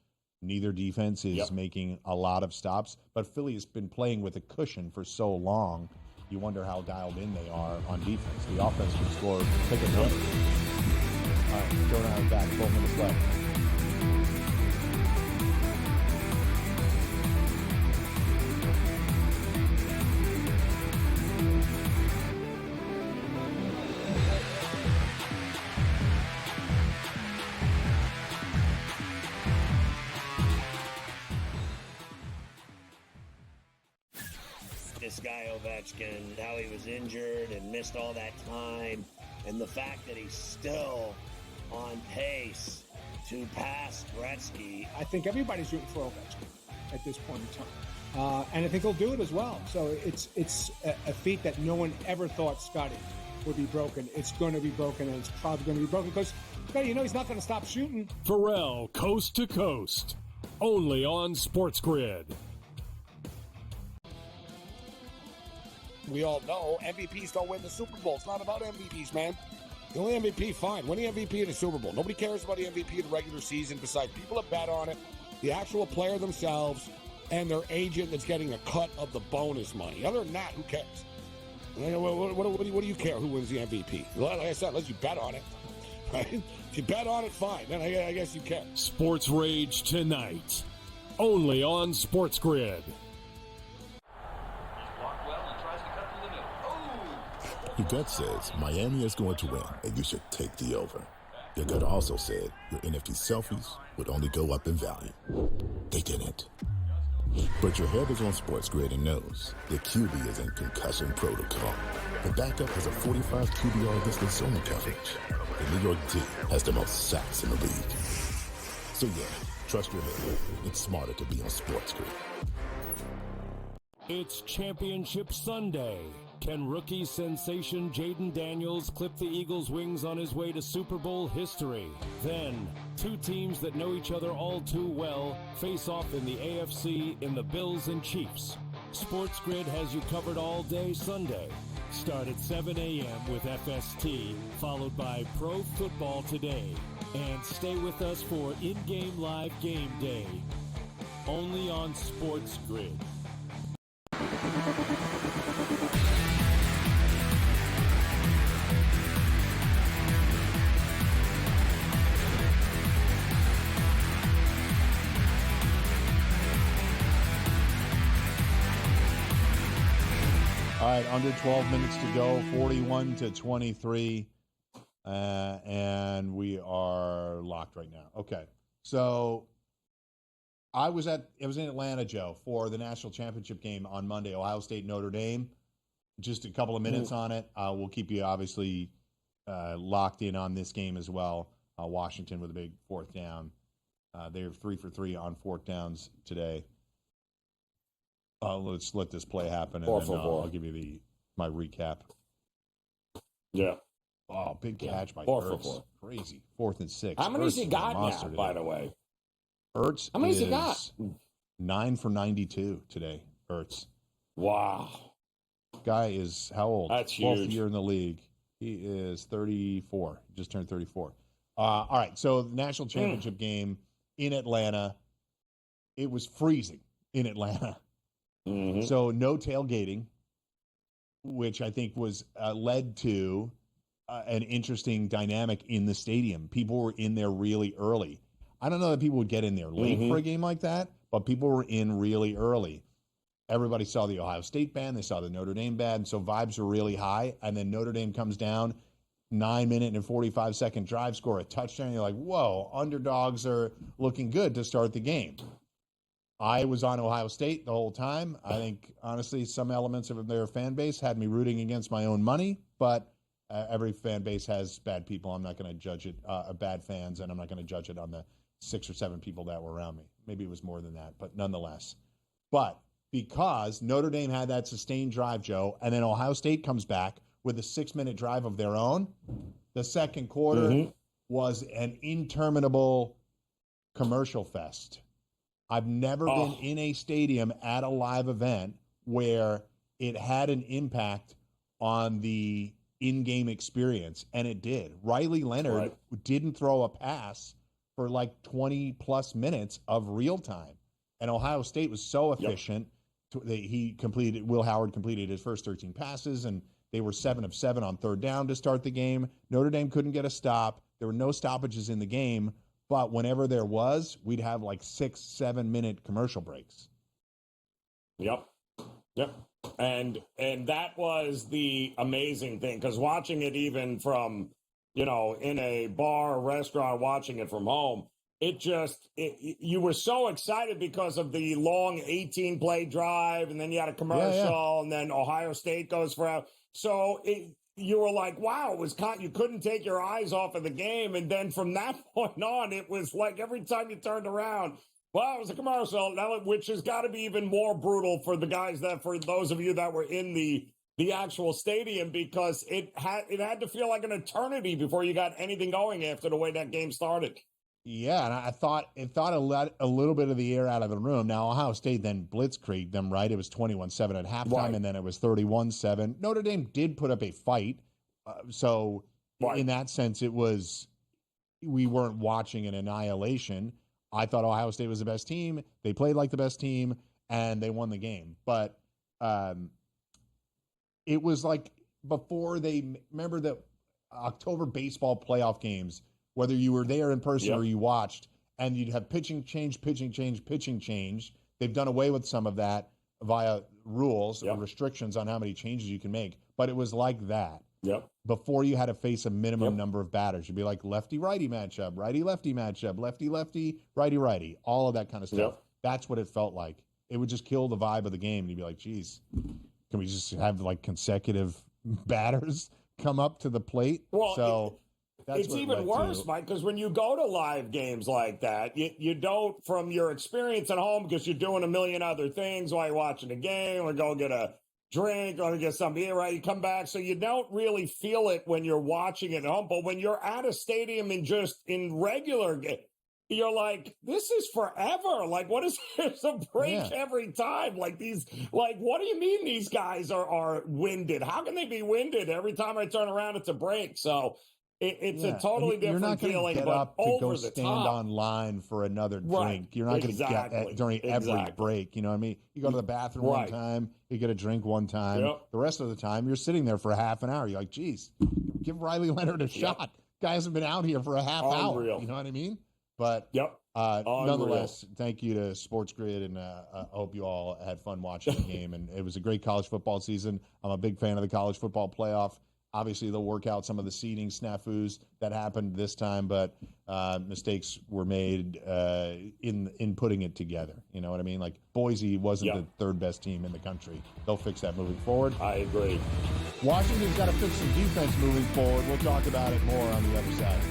Neither defense is making a lot of stops, but Philly has been playing with a cushion for so long. You wonder how dialed in they are on defense. The offense can score, pick a number. All right, Joe and I are back. 12 minutes left.
this guy Ovechkin, how he was injured and missed all that time, and the fact that he's still on pace to pass Gretzky.
I think everybody's rooting for Ovechkin at this point in time. And I think he'll do it as well. So it's a feat that no one ever thought Scotty would be broken. It's going to be broken, and it's probably going to be broken because, he's not going to stop shooting.
Pharrell, coast to coast, only on SportsGrid.
We all know MVPs don't win the Super Bowl. It's not about MVPs, man. The only MVP, fine. Winning MVP in the Super Bowl. Nobody cares about the MVP in the regular season besides people that bet on it, the actual player themselves, and their agent that's getting a cut of the bonus money. Other than that, who cares? What do you care who wins the MVP? Like I said, unless you bet on it. Right? If you bet on it, fine. Then I guess you care.
Sports Rage tonight, only on SportsGrid.
Your gut says Miami is going to win, and you should take the over. Your gut also said your NFT selfies would only go up in value. They didn't. But your head is on SportsGrid and knows the QB is in concussion protocol. The backup has a 45 QBR against zone coverage. The New York D has the most sacks in the league. So yeah, trust your head. It's smarter to be on SportsGrid.
It's Championship Sunday. Can rookie sensation Jaden Daniels clip the Eagles' wings on his way to Super Bowl history? Then, two teams that know each other all too well face off in the AFC in the Bills and Chiefs. SportsGrid has you covered all day Sunday. Start at 7 a.m. with FST, followed by Pro Football Today. And stay with us for in-game live game day. Only on SportsGrid.
All right, under 12 minutes to go, 41-23, and we are locked right now. Okay, so I was in Atlanta, Joe, for the national championship game on Monday, Ohio State, Notre Dame. Just a couple of minutes on it. We'll keep you obviously locked in on this game as well. Washington with a big fourth down. They're 3 for 3 on fourth downs today. Let's let this play happen, and then I'll give you my recap.
Yeah.
Oh, big catch by
4 for
Ertz.
4.
Crazy. 4th and 6.
How many's
Ertz
he got now,
today.
by the way?
Ertz
How many's he got?
9 for 92 today, Ertz.
Wow.
Guy is how old?
That's
12th
huge.
year in the league. He is 34. Just turned 34. All right, so the national championship game in Atlanta. It was freezing in Atlanta.
Mm-hmm.
So no tailgating, which I think was led to an interesting dynamic in the stadium. People were in there really early. I don't know that people would get in there late for a game like that, but people were in really early. Everybody saw the Ohio State band. They saw the Notre Dame band. So vibes were really high. And then Notre Dame comes down, 9-minute and 45-second drive, score a touchdown. You're like, whoa, underdogs are looking good to start the game. I was on Ohio State the whole time. I think, honestly, some elements of their fan base had me rooting against my own money, but every fan base has bad people. I'm not going to judge it, bad fans, and I'm not going to judge it on the 6 or 7 people that were around me. Maybe it was more than that, but nonetheless. But because Notre Dame had that sustained drive, Joe, and then Ohio State comes back with a 6-minute drive of their own, the second quarter was an interminable commercial fest. I've never been in a stadium at a live event where it had an impact on the in-game experience, and it did. Riley Leonard didn't throw a pass for like 20-plus minutes of real time, and Ohio State was so efficient. Will Howard completed his first 13 passes, and they were 7 of 7 on third down to start the game. Notre Dame couldn't get a stop. There were no stoppages in the game. But whenever there was, we'd have like 6-7 minute commercial breaks.
Yep. And that was the amazing thing, because watching it even from, in a bar or restaurant, watching it from home, you were so excited because of the long 18-play drive, and then you had a commercial, and then Ohio State goes for out. So you were like, wow, it was you couldn't take your eyes off of the game. And then from that point on, it was like every time you turned around, well, it was a commercial, which has got to be even more brutal for the guys for those of you that were in the actual stadium, because it had to feel like an eternity before you got anything going after the way that game started.
Yeah, and I thought a little bit of the air out of the room. Now, Ohio State then blitzkrieged them, right? It was 21-7 at halftime, right, and then it was 31-7. Notre Dame did put up a fight. So in that sense, we weren't watching an annihilation. I thought Ohio State was the best team. They played like the best team, and they won the game. But it was like before remember the October baseball playoff games, whether you were there in person or you watched, and you'd have pitching change. They've done away with some of that via rules or restrictions on how many changes you can make. But it was like that. Before you had to face a minimum number of batters. You'd be like lefty-righty matchup, righty-lefty matchup, lefty-lefty, righty-righty, all of that kind of stuff. That's what it felt like. It would just kill the vibe of the game. And you'd be like, geez, can we just have like consecutive batters come up to the plate?
Well, it's even worse, Mike, because when you go to live games like that, you don't, from your experience at home, because you're doing a million other things while you're watching a game, or go get a drink, or get some beer, right? You come back, so you don't really feel it when you're watching it at home. But when you're at a stadium and just in regular game, you're like, this is forever. Like, what is there's a break every time? Like what do you mean these guys are winded? How can they be winded? Every time I turn around, it's a break. So it's a totally different feeling.
You're not going to get up to go stand online for another drink. You're not going to get that during every break. You know what I mean? You go to the bathroom one time, you get a drink one time. The rest of the time, you're sitting there for a half an hour. You're like, geez, give Riley Leonard a shot. Guy hasn't been out here for a half hour. You know what I mean? But nonetheless, thank you to SportsGrid, and I hope you all had fun watching the game. And it was a great college football season. I'm a big fan of the college football playoff. Obviously, they'll work out some of the seeding snafus that happened this time, but mistakes were made in putting it together. You know what I mean? Like, Boise wasn't the third best team in the country. They'll fix that moving forward.
I agree.
Washington's got to fix some defense moving forward. We'll talk about it more on the other side.